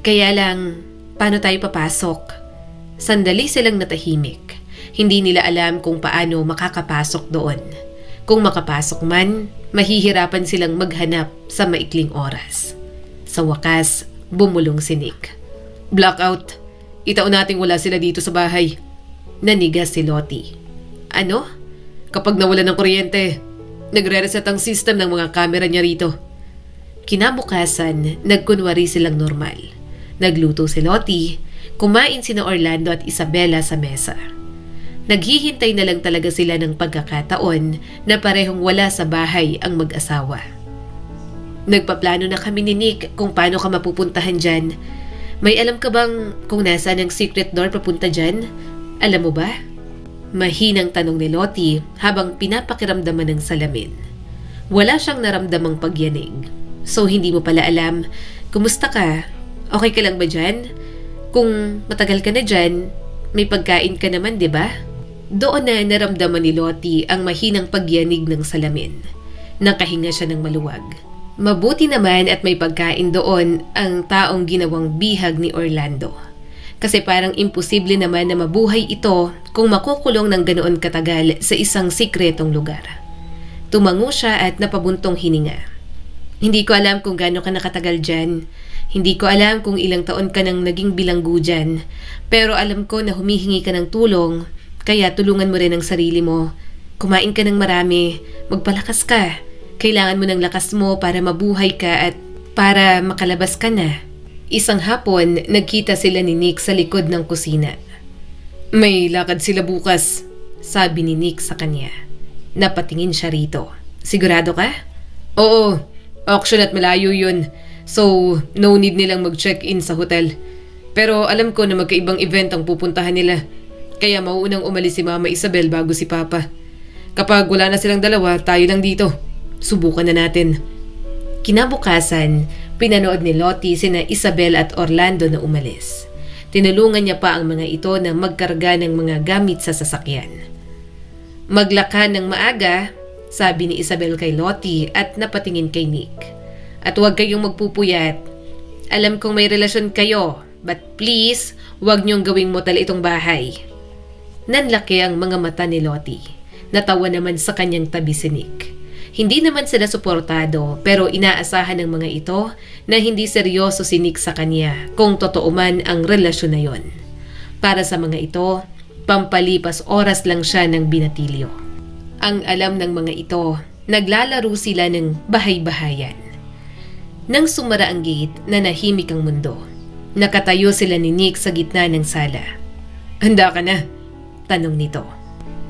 Kaya lang, paano tayo papasok? Sandali silang natahimik. Hindi nila alam kung paano makakapasok doon. Kung makapasok man, mahihirapan silang maghanap sa maikling oras. Sa wakas, bumulong si Nick. Blackout. Itaon nating wala sila dito sa bahay. Nanigas si Lottie. Ano? Kapag nawala ng kuryente, nagre-reset ang system ng mga kamera niya rito. Kinabukasan, nagkunwari silang normal. Nagluto si Lottie, kumain sina Orlando at Isabela sa mesa. Naghihintay na lang talaga sila ng pagkakataon na parehong wala sa bahay ang mag-asawa. Nagpaplano na kami ni Nick kung paano ka mapupuntahan dyan. May alam ka bang kung nasaan ang secret door papunta dyan? Alam mo ba? Mahinang tanong ni Lottie habang pinapakiramdaman ng salamin. Wala siyang naramdamang pagyanig. So hindi mo pala alam. Kumusta ka? Okay ka lang ba dyan? Kung matagal ka na dyan, may pagkain ka naman, di ba? Doon na naramdaman ni Lottie ang mahinang pagyanig ng salamin. Nakahinga siya ng maluwag. Mabuti naman at may pagkain doon ang taong ginawang bihag ni Orlando. Kasi parang imposible naman na mabuhay ito kung makukulong ng ganoon katagal sa isang sikretong lugar. Tumango siya at napabuntong hininga. Hindi ko alam kung gaano ka nakatagal dyan. Hindi ko alam kung ilang taon ka nang naging bilanggo dyan. Pero alam ko na humihingi ka ng tulong, kaya tulungan mo rin ang sarili mo. Kumain ka ng marami, magpalakas ka. Kailangan mo ng lakas mo para mabuhay ka at para makalabas ka na. Isang hapon, nagkita sila ni Nick sa likod ng kusina. May lakad sila bukas, sabi ni Nick sa kanya. Napatingin siya rito. Sigurado ka? Oo, auction at malayo yun. So, no need nilang mag-check-in sa hotel. Pero alam ko na magkaibang event ang pupuntahan nila. Kaya mauunang umalis si Mama Isabel bago si Papa. Kapag wala na silang dalawa, tayo lang dito. Subukan na natin. Kinabukasan, pinanood ni Lottie sina Isabel at Orlando na umalis. Tinulungan niya pa ang mga ito na magkarga ng mga gamit sa sasakyan. Maglakan ng maaga, sabi ni Isabel kay Lottie at napatingin kay Nick. At huwag kayong magpupuyat. Alam kong may relasyon kayo, but please, huwag niyong gawing motel itong bahay. Nanlaki ang mga mata ni Lottie. Natawa naman sa kanyang tabi si Nick. Hindi naman sila suportado pero inaasahan ng mga ito na hindi seryoso si Nick sa kanya kung totoo man ang relasyon na yon. Para sa mga ito, pampalipas oras lang siya ng binatilyo. Ang alam ng mga ito, naglalaro sila ng bahay-bahayan. Nang sumara ang gate, nanahimik ang mundo. Nakatayo sila ni Nick sa gitna ng sala. Handa ka na? Tanong nito.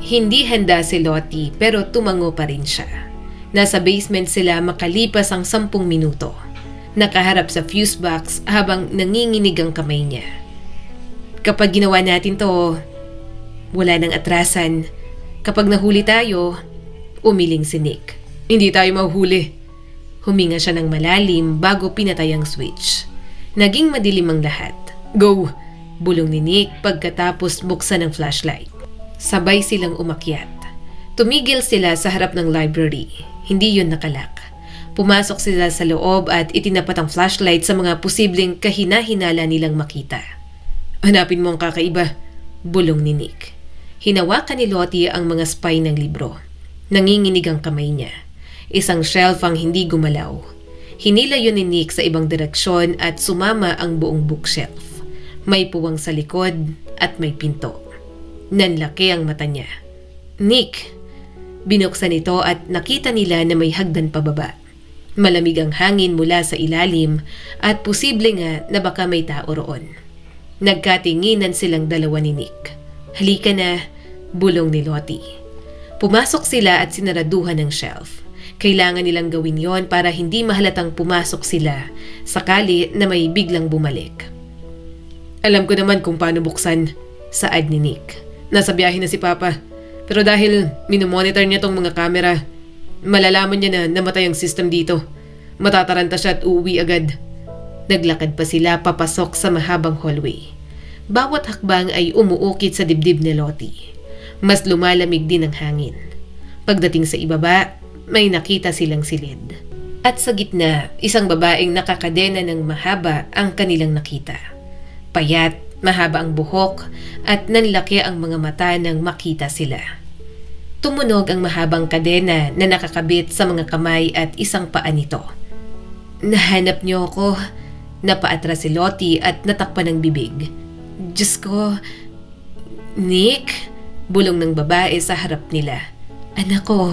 Hindi handa si Lottie pero tumango pa rin siya. Nasa basement sila makalipas ang 10 minuto. Nakaharap sa fuse box habang nanginginig ang kamay niya. Kapag ginawa natin to, wala nang atrasan. Kapag nahuli tayo, umiling si Nick. Hindi tayo mahuhuli. Huminga siya ng malalim bago pinatay ang switch. Naging madilim ang lahat. Go! Bulong ni Nick pagkatapos buksan ang flashlight. Sabay silang umakyat. Tumigil sila sa harap ng library. Hindi yun nakalak. Pumasok sila sa loob at itinapat ang flashlight sa mga posibleng kahina-hinala nilang makita. Hanapin mo ang kakaiba, bulong ni Nick. Hinawakan ni Lottie ang mga spine ng libro. Nanginginig ang kamay niya. Isang shelf ang hindi gumalaw. Hinila yun ni Nick sa ibang direksyon at sumama ang buong bookshelf. May puwang sa likod at may pinto. Nanlaki ang mata niya. Nick! Binuksan ito at nakita nila na may hagdan pababa. Malamig ang hangin mula sa ilalim at posible nga na baka may tao roon. Nagkatinginan silang dalawa ni Nick. Halika na, bulong ni Lottie. Pumasok sila at sinaraduhan ng shelf. Kailangan nilang gawin yon para hindi mahalatang pumasok sila sakali na may biglang bumalik. Alam ko naman kung paano buksan, saad ni Nick. Nasa biyahe na si Papa. Pero dahil minomonitor niya tong mga kamera, malalaman niya na namatay ang system dito. Matataranta siya at uuwi agad. Naglakad pa sila papasok sa mahabang hallway. Bawat hakbang ay umuukit sa dibdib ni Lottie. Mas lumalamig din ang hangin. Pagdating sa ibaba, may nakita silang silid. At sa gitna, isang babaeng nakakadena ng mahaba ang kanilang nakita. Payat, mahaba ang buhok, at nanlaki ang mga mata nang makita sila. Tumunog ang mahabang kadena na nakakabit sa mga kamay at isang paa nito. Nahanap niyo ako. Napaatras si Lottie at natakpan ng bibig. Diyos ko, Nick? Bulong ng babae sa harap nila. Anak ko,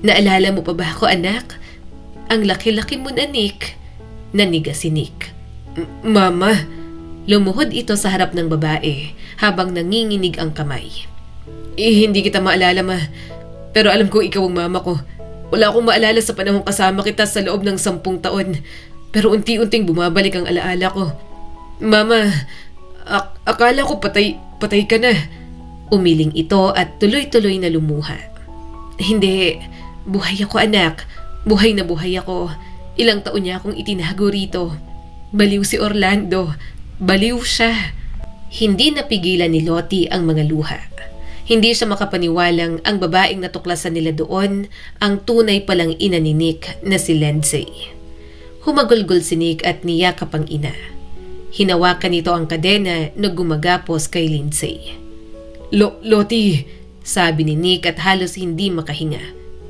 naalala mo pa ba ako, anak? Ang laki-laki mo na, Nick. Naniga si Nick. Mama. Lumuhod ito sa harap ng babae habang nanginginig ang kamay. Hindi kita maalala, ma. Pero alam ko ikaw ang mama ko. Wala akong maalala sa panahong kasama kita sa loob ng 10 taon. Pero unti-unting bumabalik ang alaala ko. Mama, akala ko patay ka na. Umiling ito at tuloy-tuloy na lumuha. Hindi, buhay ako, anak. Buhay na buhay ako. Ilang taon niya akong itinago rito. Baliw si Orlando. Baliw siya. Hindi napigilan ni Lottie ang mga luha. Hindi siya makapaniwalang ang babaeng natuklasan nila doon ang tunay palang ina ni Nick na si Lindsay. Humagulgol si Nick at niyakap ang ina. Hinawakan nito ang kadena na gumagapos kay Lindsay. Lottie, sabi ni Nick at halos hindi makahinga.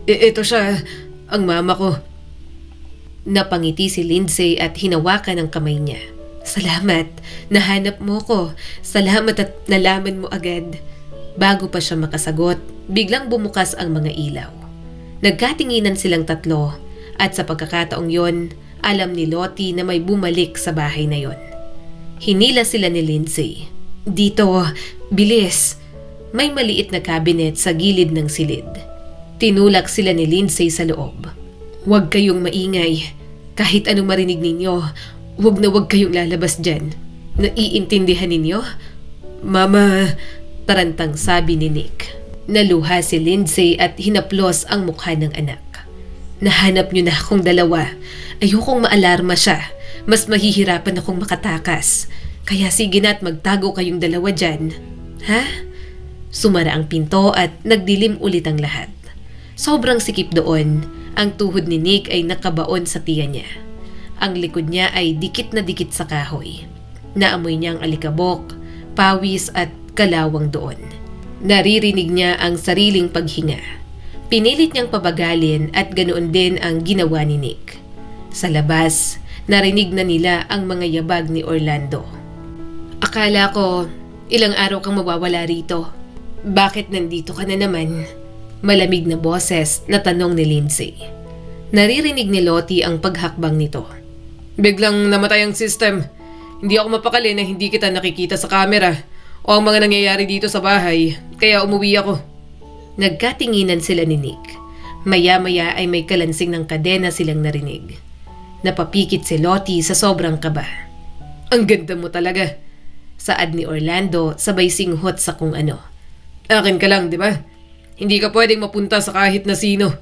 Ito siya, ang mama ko. Napangiti si Lindsay at hinawakan ang kamay niya. Salamat, nahanap mo ko. Salamat at nalaman mo agad. Bago pa siya makasagot, biglang bumukas ang mga ilaw. Nagkatinginan silang tatlo at sa pagkakataong yon, alam ni Lottie na may bumalik sa bahay na yon. Hinila sila ni Lindsay. Dito, bilis. May maliit na cabinet sa gilid ng silid. Tinulak sila ni Lindsay sa loob. Huwag kayong maingay. Kahit anong marinig ninyo, huwag kayong lalabas dyan. Naiintindihan ninyo? Mama, tarantang sabi ni Nick. Naluha si Lindsay at hinaplos ang mukha ng anak. Nahanap niyo na akong dalawa. Ayokong maalarma siya. Mas mahihirapan akong makatakas. Kaya sige na at magtago kayong dalawa dyan. Ha? Sumara ang pinto at nagdilim ulit ang lahat. Sobrang sikip doon. Ang tuhod ni Nick ay nakabaon sa tiyan niya. Ang likod niya ay dikit na dikit sa kahoy. Naamoy niya ang alikabok, pawis at kalawang doon. Naririnig niya ang sariling paghinga. Pinilit niyang pabagalin at ganoon din ang ginawa ni Nick. Sa labas, narinig na nila ang mga yabag ni Orlando. Akala ko, ilang araw kang mawawala rito. Bakit nandito ka na naman? Malamig na boses na tanong ni Lindsay. Naririnig ni Lottie ang paghakbang nito. Biglang namatay ang system. Hindi ako mapakali na hindi kita nakikita sa camera o ang mga nangyayari dito sa bahay, kaya umuwi ako. Nagkatinginan sila ni Nick. Maya-maya ay may kalansing ng kadena silang narinig. Napapikit si Lottie sa sobrang kaba. Ang ganda mo talaga. Saad ni Orlando sabay singhot sa kung ano. Akin ka lang, di ba? Hindi ka pwedeng mapunta sa kahit na sino.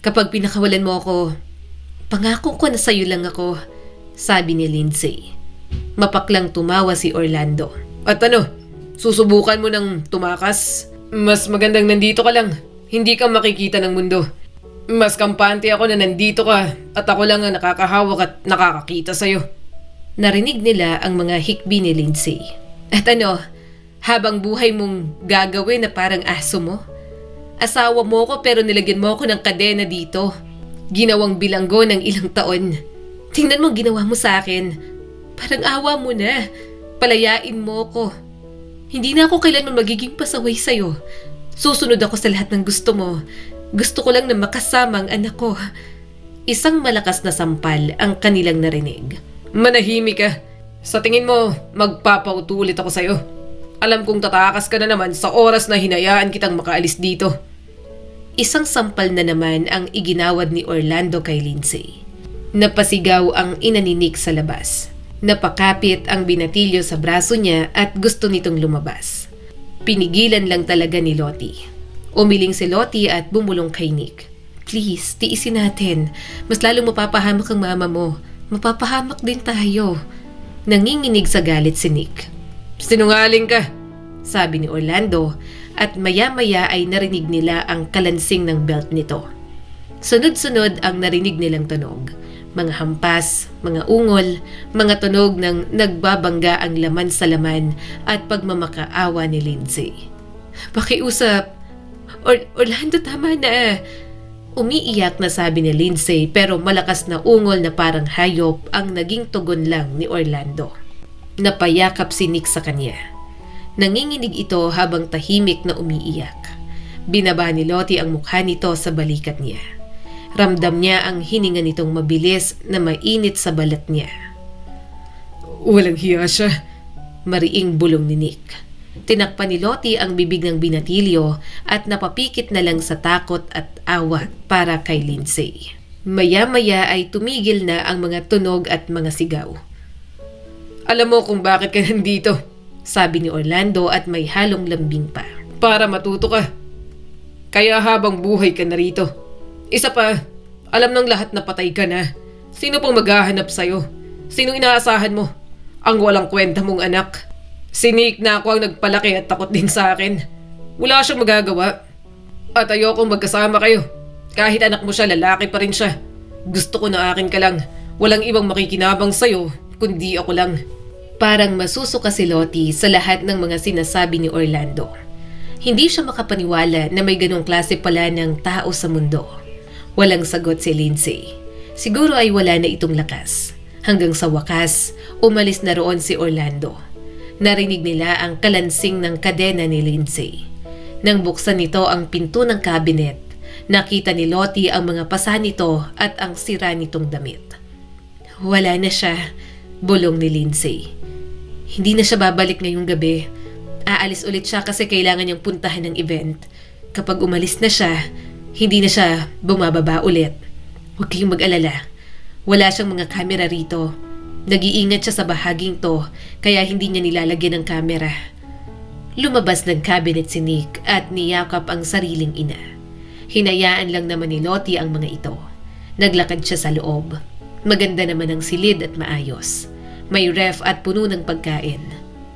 Kapag pinakawalan mo ako, pangako ko na sa'yo lang ako, sabi ni Lindsay. Mapaklang tumawa si Orlando. At ano, susubukan mo ng tumakas? Mas magandang nandito ka lang. Hindi ka makikita ng mundo. Mas kampante ako na nandito ka at ako lang ang nakakahawak at nakakakita sa'yo. Narinig nila ang mga hikbi ni Lindsay. At ano, habang buhay mong gagawin na parang aso mo? Asawa mo ko pero nilagyan mo ko ng kadena dito. Ginawang bilanggo ng ilang taon. Tingnan mo ginawa mo sa akin. Parang awa mo na. Palayain mo ko. Hindi na ako kailanman magiging pasaway sa'yo. Susunod ako sa lahat ng gusto mo. Gusto ko lang na makasama ang anak ko. Isang malakas na sampal ang kanilang narinig. Manahimik ka. Sa tingin mo, magpapauto ulit ako sa'yo. Alam kong tatakas ka na naman sa oras na hinayaan kitang makaalis dito. Isang sampal na naman ang iginawad ni Orlando kay Lindsay. Napasigaw ang ina ni Nick sa labas. Napakapit ang binatilyo sa braso niya at gusto nitong lumabas. Pinigilan lang talaga ni Lottie. Umiling si Lottie at bumulong kay Nick. Please, tiisin natin. Mas lalong mapapahamak ang mama mo. Mapapahamak din tayo. Nanginginig sa galit si Nick. Sinungaling ka. sabi ni Orlando at maya-maya ay narinig nila ang kalansing ng belt nito. Sunod-sunod ang narinig nilang tunog. Mga hampas, mga ungol, mga tunog ng nagbabangga ang laman sa laman at pagmamakaawa ni Lindsay. Pakiusap. Orlando, tama na. Umiiyak na sabi ni Lindsay pero malakas na ungol na parang hayop ang naging tugon lang ni Orlando. Napayakap si Nick sa kanya. Nanginginig ito habang tahimik na umiiyak. Binaba ni Lottie ang mukha nito sa balikat niya. Ramdam niya ang hininga nitong mabilis na mainit sa balat niya. Walang hiya siya. Mariing bulong ni Nick. Tinakpan ni Lottie ang bibig ng binatilyo at napapikit na lang sa takot at awa para kay Lindsay. Maya-maya ay tumigil na ang mga tunog at mga sigaw. Alam mo kung bakit ka nandito? Sabi ni Orlando at may halong lambing pa. Para matuto ka. Kaya habang buhay ka narito. Isa pa, alam ng lahat na patay ka na. Sino pong maghahanap sa'yo? Sinong inaasahan mo? Ang walang kwenta mong anak. Si Nick na ako ang nagpalaki at takot din sa akin. Wala siyang magagawa. At ayokong magkasama kayo. Kahit anak mo siya, lalaki pa rin siya. Gusto ko na akin ka lang. Walang ibang makikinabang sa'yo, kundi ako lang. Parang masusuka si Lottie sa lahat ng mga sinasabi ni Orlando. Hindi siya makapaniwala na may ganong klase pala ng tao sa mundo. Walang sagot si Lindsay. Siguro ay wala na itong lakas. Hanggang sa wakas, umalis na roon si Orlando. Narinig nila ang kalansing ng kadena ni Lindsay. Nang buksan nito ang pinto ng cabinet, nakita ni Lottie ang mga pasa nito at ang sira nitong damit. Wala na siya, bulong ni Lindsay. Hindi na siya babalik ngayong gabi. Aalis ulit siya kasi kailangan niyang puntahan ng event. Kapag umalis na siya, hindi na siya bumababa ulit. Huwag kayong mag-alala. Wala siyang mga kamera rito. Nag-iingat siya sa bahaging to kaya hindi niya nilalagyan ng kamera. Lumabas ng cabinet si Nick at niyakap ang sariling ina. Hinayaan lang naman ni Lottie ang mga ito. Naglakad siya sa loob. Maganda naman ang silid at maayos. May ref at puno ng pagkain.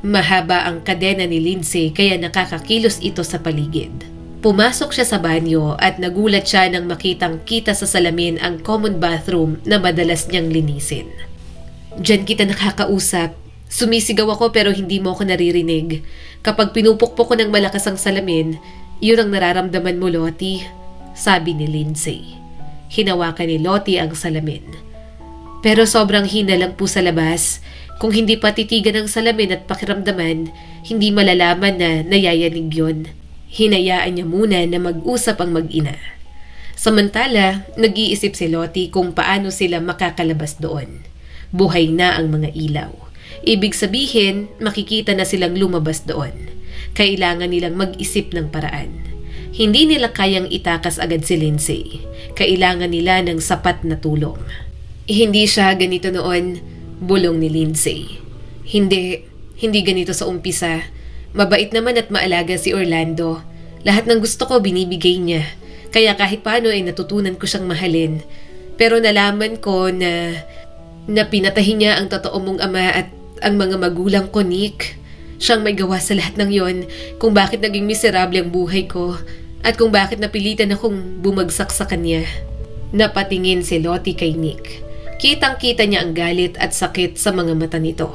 Mahaba ang kadena ni Lindsay kaya nakakakilos ito sa paligid. Pumasok siya sa banyo at nagulat siya nang makitang-kita sa salamin ang common bathroom na madalas niyang linisin. Diyan kita nakakausap. Sumisigaw ako pero hindi mo ako naririnig. Kapag pinupukpok ko ng malakas ang salamin, yun ang nararamdaman mo, Lottie, sabi ni Lindsay. Hinawakan ni Lottie ang salamin. Pero sobrang hina lang po sa labas. Kung hindi patitigan ang salamin at pakiramdaman, hindi malalaman na nayayanig yun. Hinayaan niya muna na mag-usap ang mag-ina. Samantala, nag-iisip si Lottie kung paano sila makakalabas doon. Buhay na ang mga ilaw. Ibig sabihin, makikita na silang lumabas doon. Kailangan nilang mag-isip ng paraan. Hindi nila kayang itakas agad si Lindsay. Kailangan nila ng sapat na tulong. Hindi siya ganito noon, bulong ni Lindsay. Hindi ganito sa umpisa. Mabait naman at maalaga si Orlando. Lahat ng gusto ko binibigay niya. Kaya kahit paano ay natutunan ko siyang mahalin. Pero nalaman ko na pinatahin niya ang totoo mong ama at ang mga magulang ko, Nick. Siyang may gawa sa lahat ng yon kung bakit naging miserable ang buhay ko at kung bakit napilitan akong bumagsak sa kanya. Napatingin si Lottie kay Nick. Kitang-kita niya ang galit at sakit sa mga mata nito.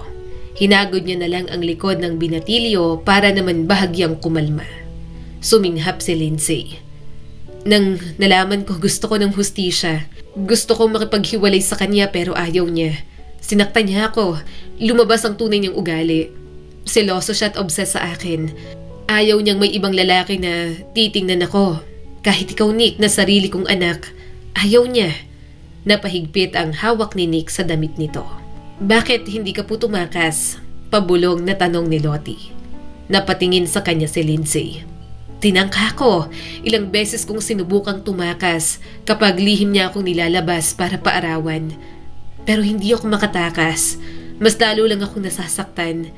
Hinagod niya na lang ang likod ng binatilyo para naman bahagyang kumalma. Suminghap si Lindsay. Nang nalaman ko gusto ko ng hustisya, gusto kong makipaghiwalay sa kanya pero ayaw niya. Sinaktan niya ako. Lumabas ang tunay niyang ugali. Seloso siya at obses sa akin. Ayaw niyang may ibang lalaki na titingnan ako. Kahit ikaw, Nick, na sarili kong anak. Ayaw niya. Napahigpit ang hawak ni Nick sa damit nito. Bakit hindi ka po tumakas? Pabulong na tanong ni Lottie. Napatingin sa kanya si Lindsay. Tinangka ko. Ilang beses kong sinubukang tumakas kapag lihim niya akong nilalabas para paarawan. Pero hindi ako makatakas. Mas lalo lang akong nasasaktan.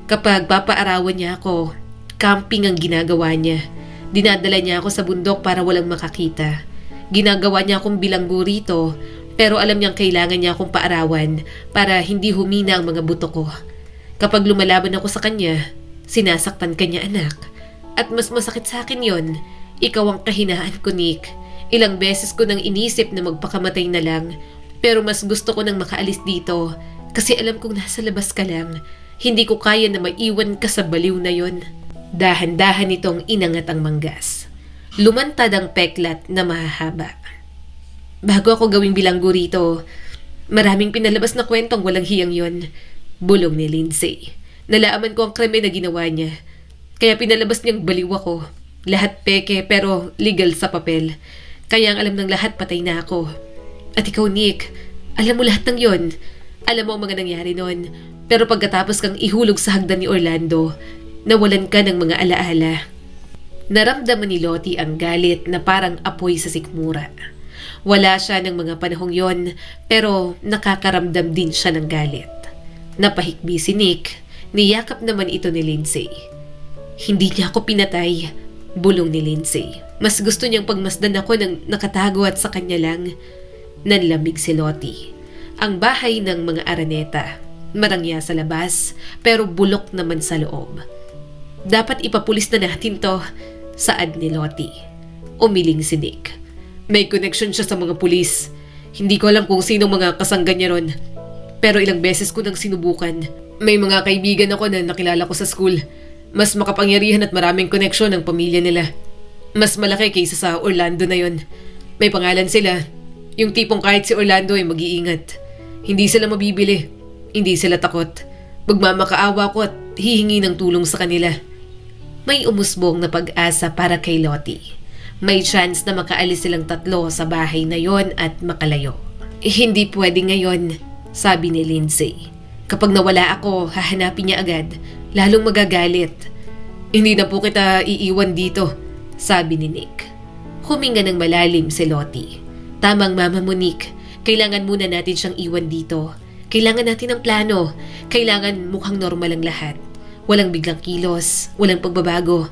Kapag papaarawan niya ako, camping ang ginagawa niya. Dinadala niya ako sa bundok para walang makakita. Ginagawa niya akong bilanggo rito, pero alam niyang kailangan niya akong paarawan para hindi humina ang mga buto ko. Kapag lumalaban ako sa kanya, sinasaktan kanya anak. At mas masakit sa akin yon. Ikaw ang kahinaan ko, Nick. Ilang beses ko nang inisip na magpakamatay na lang. Pero mas gusto ko nang makaalis dito kasi alam kong nasa labas ka lang. Hindi ko kaya na maiwan ka sa baliw na yon. Dahan-dahan itong inangat ang manggas. Lumantad ang peklat na mahahaba. Bago ako gawing bilanggo rito, maraming pinalabas na kwentong walang hiyang yon. Bulong ni Lindsay. Nalaman ko ang krimen na ginawa niya. Kaya pinalabas niyang baliw ako. Lahat peke pero legal sa papel. Kaya ang alam ng lahat patay na ako. At ikaw, Nick, alam mo lahat ng yon. Alam mo ang mga nangyari noon. Pero pagkatapos kang ihulog sa hagdan ni Orlando, nawalan ka ng mga alaala. Naramdaman ni Lottie ang galit na parang apoy sa sikmura. Wala siya ng mga panahong yon, pero nakakaramdam din siya ng galit. Napahikbi si Nick, niyakap naman ito ni Lindsay. Hindi niya ako pinatay, bulong ni Lindsay. Mas gusto niyang pagmasdan ako ng nakatago at sa kanya lang. Nanlamig si Lottie. Ang bahay ng mga Araneta, marangya sa labas, pero bulok naman sa loob. Dapat ipapulis na natin to, saad ni Lottie. Umiling si Nick. May connection siya sa mga pulis. Hindi ko alam kung sino mga kasangga niya ron. Pero ilang beses ko nang sinubukan. May mga kaibigan ako na nakilala ko sa school. Mas makapangyarihan at maraming connection ang pamilya nila. Mas malaki kaysa sa Orlando na yon. May pangalan sila. Yung tipong kahit si Orlando ay mag-iingat. Hindi sila mabibili. Hindi sila takot. Magmamakaawa ko at hihingi ng tulong sa kanila. May umusbong na pag-asa para kay Lottie. May chance na makaalis silang tatlo sa bahay na yon at makalayo. Hindi pwede ngayon, sabi ni Lindsay. Kapag nawala ako, hahanapin niya agad. Lalong magagalit. Hindi na po kita iiwan dito, sabi ni Nick. Huminga ng malalim si Lottie. Tamang mama mo, Nick. Kailangan muna natin siyang iwan dito. Kailangan natin ng plano. Kailangan mukhang normal ang lahat. Walang biglang kilos, walang pagbabago.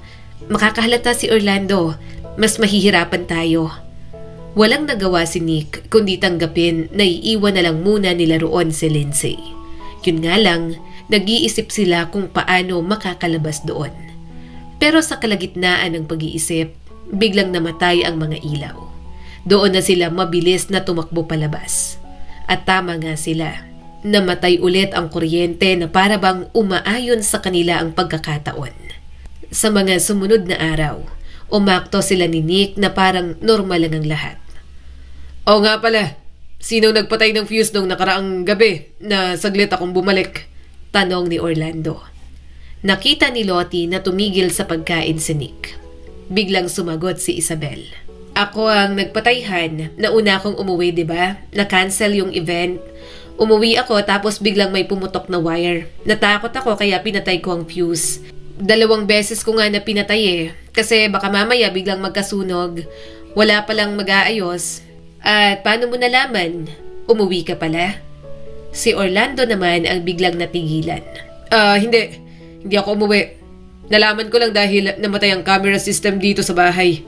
Makakahalata si Orlando, mas mahihirapan tayo. Walang nagawa si Nick kundi tanggapin na iiwan na lang muna nila roon si Lindsay. Yun nga lang, nag-iisip sila kung paano makakalabas doon. Pero sa kalagitnaan ng pag-iisip, biglang namatay ang mga ilaw. Doon na sila mabilis na tumakbo palabas. At tama nga sila. Namatay ulit ang kuryente na para bang umaayon sa kanila ang pagkakataon. Sa mga sumunod na araw, umakto sila ni Nick na parang normal lang ang lahat. Oo nga pala, sino nagpatay ng fuse nung nakaraang gabi na saglit akong bumalik? Tanong ni Orlando. Nakita ni Lottie na tumigil sa pagkain si Nick. Biglang sumagot si Isabel. Ako ang nagpatayhan, nauna akong umuwi, diba? Na-cancel yung event. Umuwi ako tapos biglang may pumutok na wire. Natakot ako kaya pinatay ko ang fuse. 2 beses ko nga na pinatay kasi baka mamaya biglang magkasunog. Wala palang mag-aayos. At paano mo nalaman? Umuwi ka pala? Si Orlando naman ang biglang natigilan. Hindi. Hindi ako umuwi. Nalaman ko lang dahil namatay ang camera system dito sa bahay.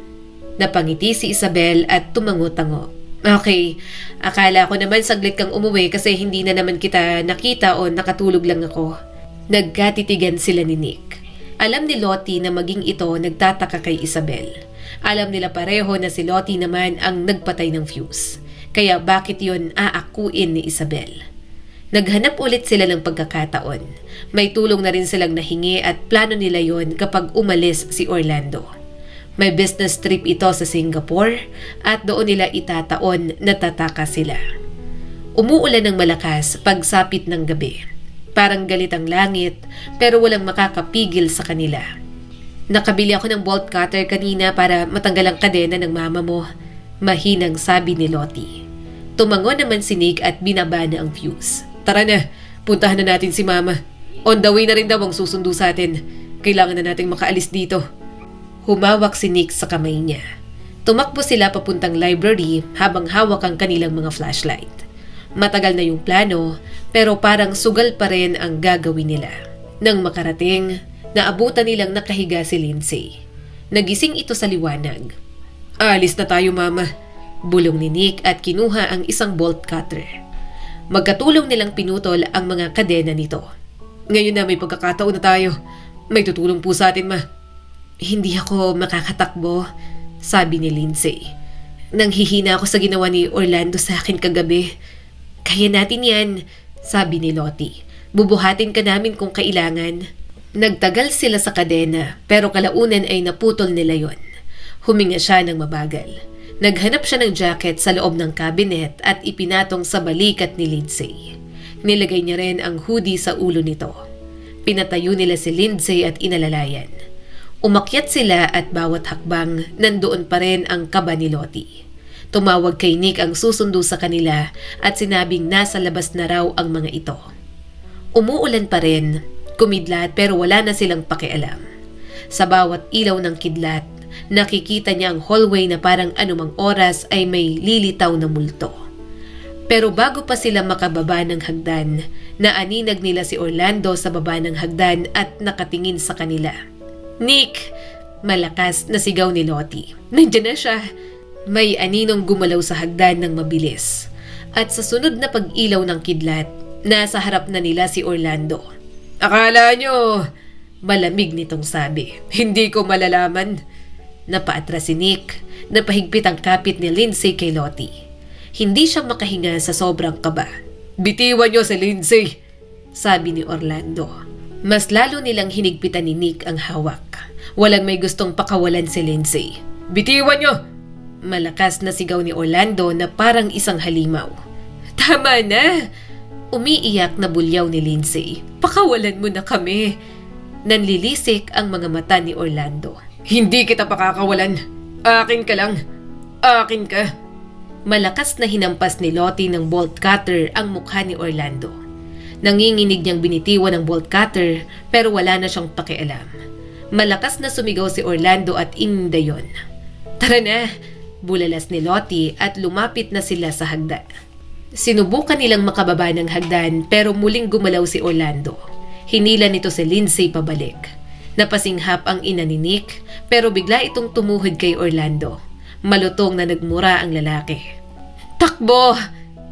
Napangiti si Isabel at tumango-tango. Okay, akala ko naman saglit kang umuwi kasi hindi na naman kita nakita o nakatulog lang ako. Nagkatitigan sila ni Nick. Alam ni Lottie na maging ito nagtataka kay Isabel. Alam nila pareho na si Lottie naman ang nagpatay ng fuse. Kaya bakit yun aakuin ni Isabel? Naghanap ulit sila ng pagkakataon. May tulong na rin silang nahingi at plano nila yon kapag umalis si Orlando. May business trip ito sa Singapore at doon nila itataon na tataka sila. Umuulan ng malakas pagsapit ng gabi. Parang galit ang langit pero walang makakapigil sa kanila. Nakabili ako ng bolt cutter kanina para matanggal ang kadena ng mama mo, mahinang sabi ni Lottie. Tumango naman si Nick at binaba na ang fuse. Tara na, puntahan na natin si mama. On the way na rin daw ang susundo sa atin. Kailangan na nating makaalis dito. Humawak si Nick sa kamay niya. Tumakbo sila papuntang library habang hawak ang kanilang mga flashlight. Matagal na yung plano pero parang sugal pa rin ang gagawin nila. Nang makarating, naabutan nilang nakahiga si Lindsay. Nagising ito sa liwanag. Alis na tayo, mama. Bulong ni Nick at kinuha ang isang bolt cutter. Magkatulong nilang pinutol ang mga kadena nito. Ngayon na may pagkakataon na tayo. May tutulong po sa atin, ma. Hindi ako makakatakbo, sabi ni Lindsay. Nanghihina ako sa ginawa ni Orlando sa akin kagabi. Kaya natin yan, sabi ni Lottie. Bubuhatin ka namin kung kailangan. Nagtagal sila sa kadena pero kalaunan ay naputol nila yon. Huminga siya ng mabagal. Naghanap siya ng jacket sa loob ng cabinet at ipinatong sa balikat ni Lindsay. Nilagay niya rin ang hoodie sa ulo nito. Pinatayo nila si Lindsay at inalalayan. Umakyat sila at bawat hakbang nandoon pa rin ang kaba ni Lottie. Tumawag kay Nick ang susundo sa kanila at sinabing nasa labas na raw ang mga ito. Umuulan pa rin, kumidlat pero wala na silang pakialam. Sa bawat ilaw ng kidlat, nakikita niya ang hallway na parang anumang oras ay may lilitaw na multo. Pero bago pa sila makababa ng hagdan, naaninag nila si Orlando sa baba ng hagdan at nakatingin sa kanila. "Nick!" Malakas na sigaw ni Lottie. "Nandiyan na siya!" May aninong gumalaw sa hagdan ng mabilis. At sa sunod na pag-ilaw ng kidlat, nasa harap na nila si Orlando. Akala nyo, Malamig nitong sabi. "Hindi ko malalaman." Napaatras si Nick. Napahigpit ang kapit ni Lindsay kay Lottie. Hindi siya makahinga sa sobrang kaba. bitiwan nyo si Lindsay. Sabi ni Orlando. Mas lalo nilang hinigpitan ni Nick ang hawak. Walang may gustong pakawalan si Lindsay. Bitiwan nyo! Malakas na sigaw ni Orlando na parang isang halimaw. "Tama na!" Umiiyak na bulyaw ni Lindsay. "Pakawalan mo na kami." Nanlilisik ang mga mata ni Orlando. Hindi kita pakakawalan. Akin ka lang. Akin ka. Malakas na hinampas ni Lottie ng bolt cutter ang mukha ni Orlando. Nanginginig niyang binitiwan ng bolt cutter pero wala na siyang pakialam. Malakas na sumigaw si Orlando at ininda yon. "Tara na!" Bulalas ni Lottie at lumapit na sila sa hagdan. Sinubukan nilang makababa ng hagdan pero muling gumalaw si Orlando. Hinila nito si Lindsay pabalik. Napasinghap ang ina ni Nick pero bigla itong tumuhod kay Orlando. Malutong na nagmura ang lalaki. "Takbo!"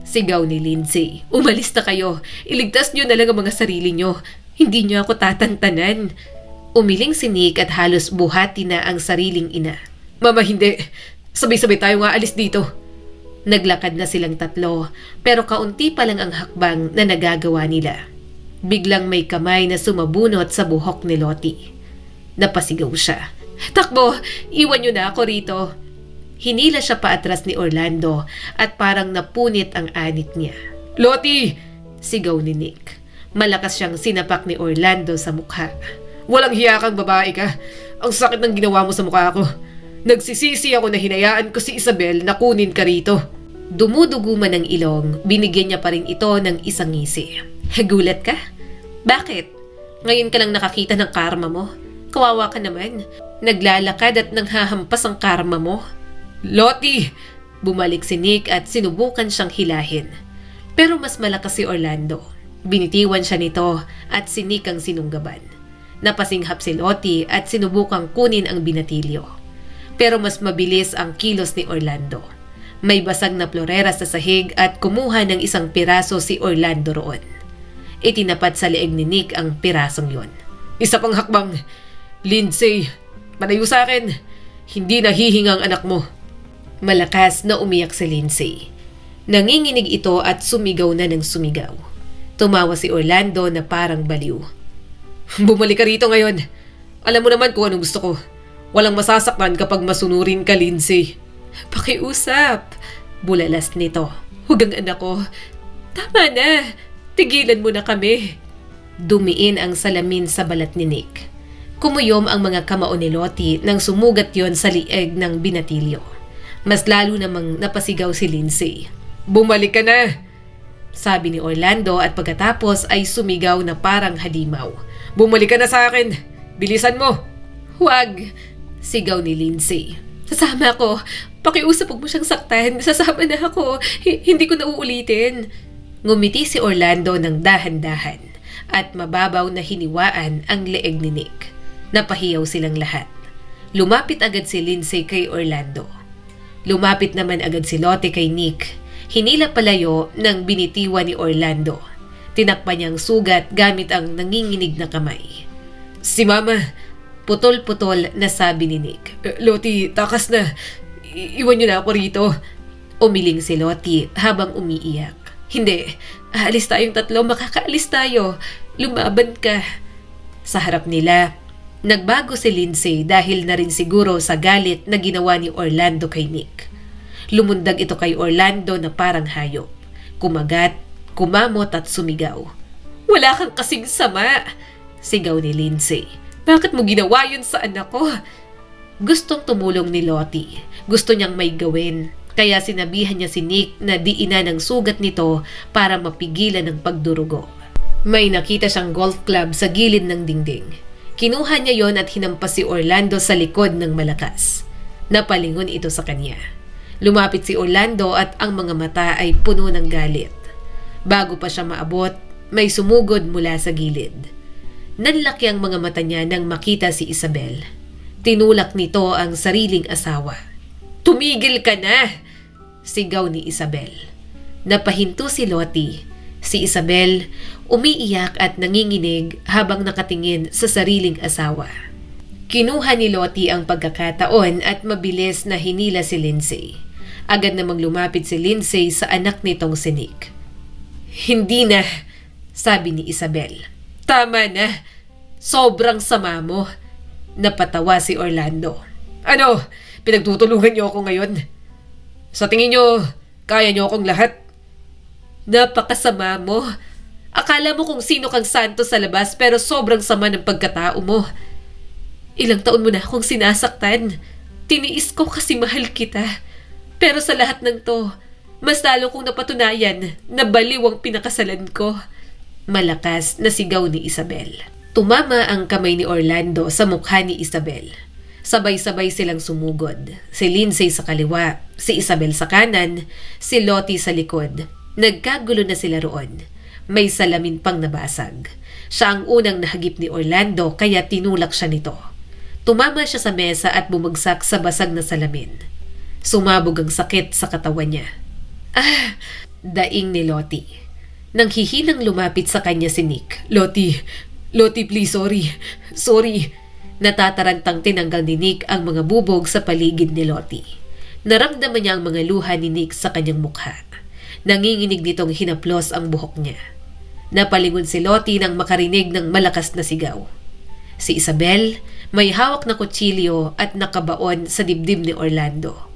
Sigaw ni Lindsay. "Umalis na kayo. Iligtas niyo na lang ang mga sarili niyo. Hindi niyo ako tatantanan." Umiling si Nick at halos buhati na ang sariling ina. Mama, hindi. Sabay-sabay tayo nga alis dito. Naglakad na silang tatlo pero kaunti pa lang ang hakbang na nagagawa nila. Biglang may kamay na sumabunot sa buhok ni Lottie. Napasigaw siya. "Takbo! Iwan niyo na ako rito." Hinila siya paatras ni Orlando at parang napunit ang anit niya. Lottie! Sigaw ni Nick. Malakas siyang sinapak ni Orlando sa mukha. Walang hiya kang babae ka. Ang sakit ng ginawa mo sa mukha ko. Nagsisisi ako na hinayaan ko si Isabel na kunin ka rito. Dumudugo man ang ilong, binigyan niya pa rin ito ng isang ngisi. "Gulat ka? Bakit? Ngayon ka lang nakakita ng karma mo? Kawawa ka naman. Naglalakad at nanghahampas ang karma mo." Lottie! Bumalik si Nick at sinubukan siyang hilahin. Pero mas malakas si Orlando. Binitiwan siya nito at si Nick ang sinunggaban. Napasinghap si Lottie at sinubukang kunin ang binatilyo. Pero mas mabilis ang kilos ni Orlando. May basag na florera sa sahig at kumuha ng isang piraso si Orlando roon. Itinapat sa leeg ni Nick ang pirasong yon. Isa pang hakbang. Lindsay, palayo sa akin. Hindi nahihinga ang anak mo. Malakas na umiyak si Lindsay. Nanginginig ito at sumigaw na ng sumigaw. Tumawa si Orlando na parang baliw. Bumalik ka rito ngayon. Alam mo naman kung anong gusto ko. Walang masasaktan kapag masunurin ka, Lindsay. "Pakiusap," bulalas nito. "Huwag ang anak ko. Tama na. Tigilan mo na kami." Dumiin ang salamin sa balat ni Nick. Kumuyom ang mga kamao ni Lottie nang sumugat yon sa lieg ng binatilyo. Mas lalo namang napasigaw si Lindsay. Bumalik ka na! Sabi ni Orlando at pagkatapos ay sumigaw na parang halimaw. Bumalik ka na sa akin! Bilisan mo! "Huwag!" Sigaw ni Lindsay. "Sasama ako. Pakiusap, huwag mo siyang saktan. Sasama na ako. Hindi ko na uulitin." Ngumiti si Orlando ng dahan-dahan at mababaw na hiniwaan ang leeg ni Nick. Napahiyaw silang lahat. Lumapit agad si Lindsay kay Orlando. Lumapit naman agad si Lottie kay Nick. Hinila palayo ng binitiwan ni Orlando. Tinakpan niya ang sugat gamit ang nanginginig na kamay. Si Mama. Putol-putol na sabi ni Nick. Lottie, takas na. Iwan niyo na ako rito. Umiling si Lottie habang umiiyak. Hindi. Aalis tayong tatlo. Makakaalis tayo. Lumaban ka. Sa harap nila, nagbago si Lindsay dahil na rin siguro sa galit na ginawa ni Orlando kay Nick. Lumundag ito kay Orlando na parang hayop. Kumagat, kumamot at sumigaw. Wala kang kasing sama. Sigaw ni Lindsay. Bakit mo ginawa yun sa anak ko? Gustong tumulong ni Lottie. Gusto niyang may gawin. Kaya sinabihan niya si Nick na diinan ang sugat nito para mapigilan ang pagdurugo. May nakita siyang golf club sa gilid ng dingding. Kinuha niya yon at hinampas si Orlando sa likod ng malakas. Napalingon ito sa kanya. Lumapit si Orlando at ang mga mata ay puno ng galit. Bago pa siya maabot, may sumugod mula sa gilid. Nanlaki ang mga mata niya nang makita si Isabel. Tinulak nito ang sariling asawa. Tumigil ka na! Sigaw ni Isabel. Napahinto si Lottie. Si Isabel, umiiyak at nanginginig habang nakatingin sa sariling asawa. Kinuha ni Lottie ang pagkakataon at mabilis na hinila si Lindsay. Agad namang lumapit si Lindsay sa anak nitong si Nick. Hindi na, sabi ni Isabel. Tama na. Sobrang sama mo. Napatawa si Orlando. Ano? Pinagtutulungan niyo ako ngayon? Sa tingin niyo, kaya niyo akong lahat? Napakasama mo. Akala mo kung sino kang santo sa labas pero sobrang sama ng pagkatao mo. Ilang taon mo na akong sinasaktan. Tiniis ko kasi mahal kita. Pero sa lahat ng to, mas lalo kong napatunayan na baliw ang pinakasalan ko. Malakas na sigaw ni Isabel. Tumama ang kamay ni Orlando sa mukha ni Isabel. Sabay-sabay silang sumugod. Si Lindsay sa kaliwa, si Isabel sa kanan, si Lottie sa likod. Nagkagulo na sila roon. May salamin pang nabasag. Siya ang unang nahagip ni Orlando kaya tinulak siya nito. Tumama siya sa mesa at bumagsak sa basag na salamin. Sumabog ang sakit sa katawan niya. Ah! Daing ni Lottie. Nang hihinang lumapit sa kanya si Nick. Lottie, please, sorry. Sorry. Natatarantang tinanggal ni Nick ang mga bubog sa paligid ni Lottie. Naramdaman niya ang mga luha ni Nick sa kanyang mukha. Nanginginig nitong hinaplos ang buhok niya. Napalingon si Lottie nang makarinig ng malakas na sigaw. Si Isabel, may hawak na kutsilyo at nakabaon sa dibdib ni Orlando.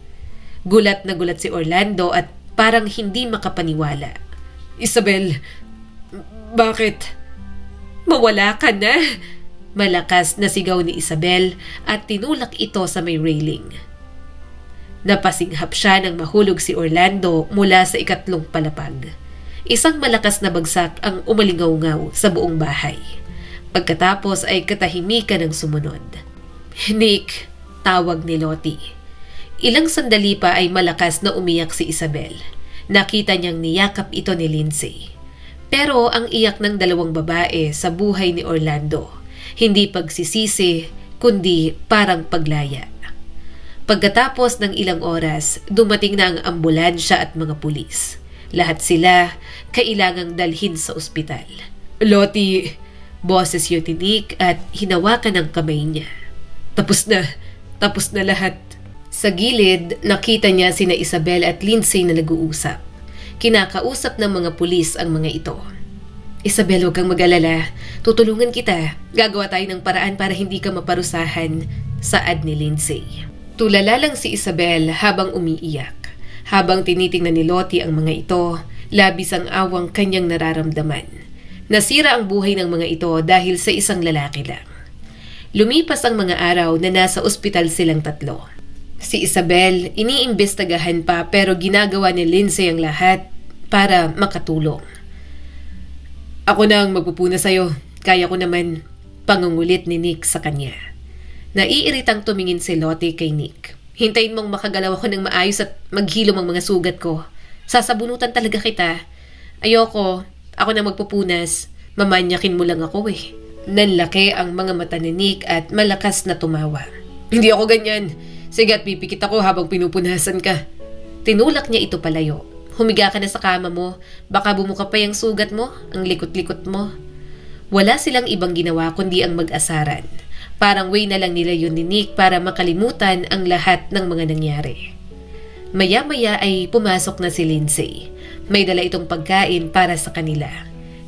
Gulat na gulat si Orlando at parang hindi makapaniwala. Isabel, bakit? Mawala ka na! Malakas na sigaw ni Isabel at tinulak ito sa may railing. Napasinghap siya nang mahulog si Orlando mula sa ikatlong palapag. Isang malakas na bagsak ang umalingaw-ngaw sa buong bahay. Pagkatapos ay katahimikan ang sumunod. Nick, tawag ni Lottie. Ilang sandali pa ay malakas na umiyak si Isabel. Nakita niyang niyakap ito ni Lindsay. Pero ang iyak ng dalawang babae sa buhay ni Orlando, hindi pagsisisi, kundi parang paglaya. Pagkatapos ng ilang oras, dumating na ang ambulansya at mga pulis. Lahat sila kailangang dalhin sa ospital. Lottie, boses yun ni Nick at hinawakan ang kamay niya. Tapos na lahat. Sa gilid, nakita niya sina Isabel at Lindsay na nag-uusap. Kinakausap ng mga pulis ang mga ito. Isabel, huwag kang mag-alala. Tutulungan kita. Gagawa tayo ng paraan para hindi ka maparusahan, saad ni Lindsay. Tulala lang si Isabel habang umiiyak. Habang tinitingnan ni Lottie ang mga ito, labis ang awang kanyang nararamdaman. Nasira ang buhay ng mga ito dahil sa isang lalaki lang. Lumipas ang mga araw na nasa ospital silang tatlo. Si Isabel, iniimbestagahan pa pero ginagawa ni Lindsay ang lahat para makatulong. Ako na ang magpupuna sa'yo. Kaya ko naman. Pangungulit ni Nick sa kanya. Naiiritang tumingin si Lottie kay Nick. Hintayin mong makagalaw ako ng maayos at maghilom ang mga sugat ko. Sasabunutan talaga kita. Ayoko. Ako na magpupunas. Mamanyakin mo lang ako eh. Nanlaki ang mga mata ni Nick at malakas na tumawa. Hindi ako ganyan. Sige at pipikit ako habang pinupunasan ka. Tinulak niya ito palayo. Humiga ka na sa kama mo. Baka bumuka pa yung sugat mo, ang likot-likot mo. Wala silang ibang ginawa kundi ang mag-asaran. Parang way na lang nila yun ni Nick para makalimutan ang lahat ng mga nangyari. Maya-maya ay pumasok na si Lindsay. May dala itong pagkain para sa kanila.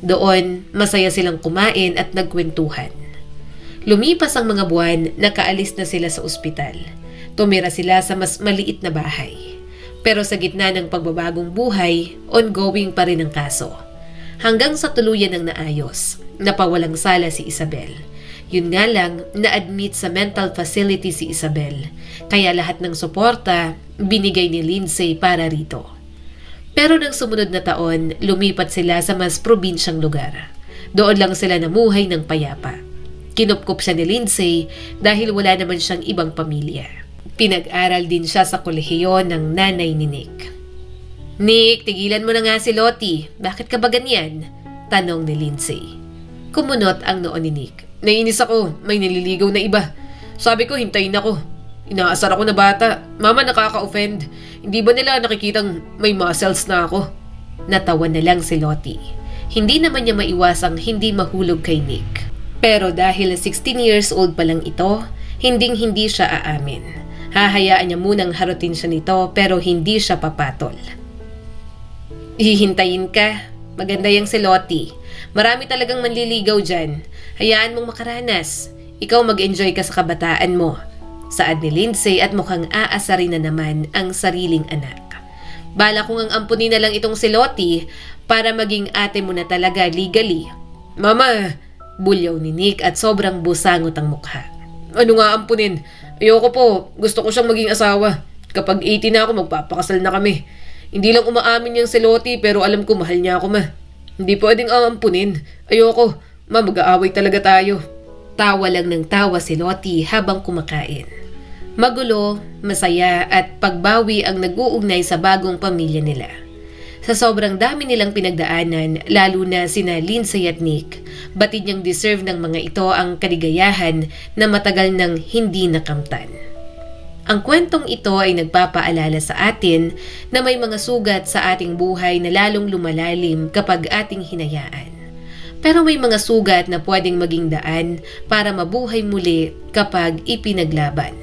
Doon, masaya silang kumain at nagkwentuhan. Lumipas ang mga buwan, nakaalis na sila sa ospital. Tumira sila sa mas maliit na bahay. Pero sa gitna ng pagbabagong buhay, ongoing pa rin ang kaso. Hanggang sa tuluyan ng naayos, napawalang sala si Isabel. Yun nga lang, na-admit sa mental facility si Isabel. Kaya lahat ng suporta, binigay ni Lindsay para rito. Pero nang sumunod na taon, lumipat sila sa mas probinsyang lugar. Doon lang sila namuhay ng payapa. Kinupkup siya ni Lindsay dahil wala naman siyang ibang pamilya. Pinag-aral din siya sa kolehiyo ng nanay ni Nick. Nick, tigilan mo na nga si Lottie. Bakit ka ba ganyan? Tanong ni Lindsay. Kumunot ang noo ni Nick. Nainis ako, may nililigaw na iba. Sabi ko, hintayin ako. Inaasar ako na bata. Mama, nakaka-offend. Hindi ba nila nakikitang may muscles na ako? Natawa na lang si Lottie. Hindi naman niya maiwasang hindi mahulog kay Nick. Pero dahil 16 years old pa lang ito, hinding-hindi siya aamin. Hahayaan niya munang harutin siya nito pero hindi siya papatol. Hihintayin ka. Maganda yung si Lottie. Marami talagang manliligaw dyan. Hayaan mong makaranas. Ikaw mag-enjoy ka sa kabataan mo. Saad ni Lindsay at mukhang aasarin na naman ang sariling anak. Bala kong ang ampunin na lang itong si Lottie para maging ate mo na talaga legally. Mama! Bulyaw ni Nick at sobrang busangot ang mukha. Ano nga ampunin? Ayoko po. Gusto ko siyang maging asawa. Kapag 18 na ako, magpapakasal na kami. Hindi lang umaamin yung si Lottie pero alam ko mahal niya ako, ma. Hindi pwedeng ampunin. Ayoko. Ma, mag-aaway talaga tayo. Tawa lang ng tawa si Lottie habang kumakain. Magulo, masaya at pagbawi ang nag-uugnay sa bagong pamilya nila. Sa sobrang dami nilang pinagdaanan, lalo na sina Lindsay at Nick, batid niyang deserve ng mga ito ang kaligayahan na matagal nang hindi nakamtan. Ang kwentong ito ay nagpapaalala sa atin na may mga sugat sa ating buhay na lalong lumalalim kapag ating hinayaan. Pero may mga sugat na pwedeng maging daan para mabuhay muli kapag ipinaglaban.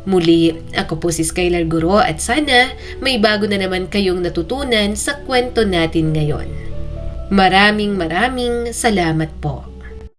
Muli, ako po si Skylar Guro at sana may bago na naman kayong natutunan sa kwento natin ngayon. Maraming salamat po.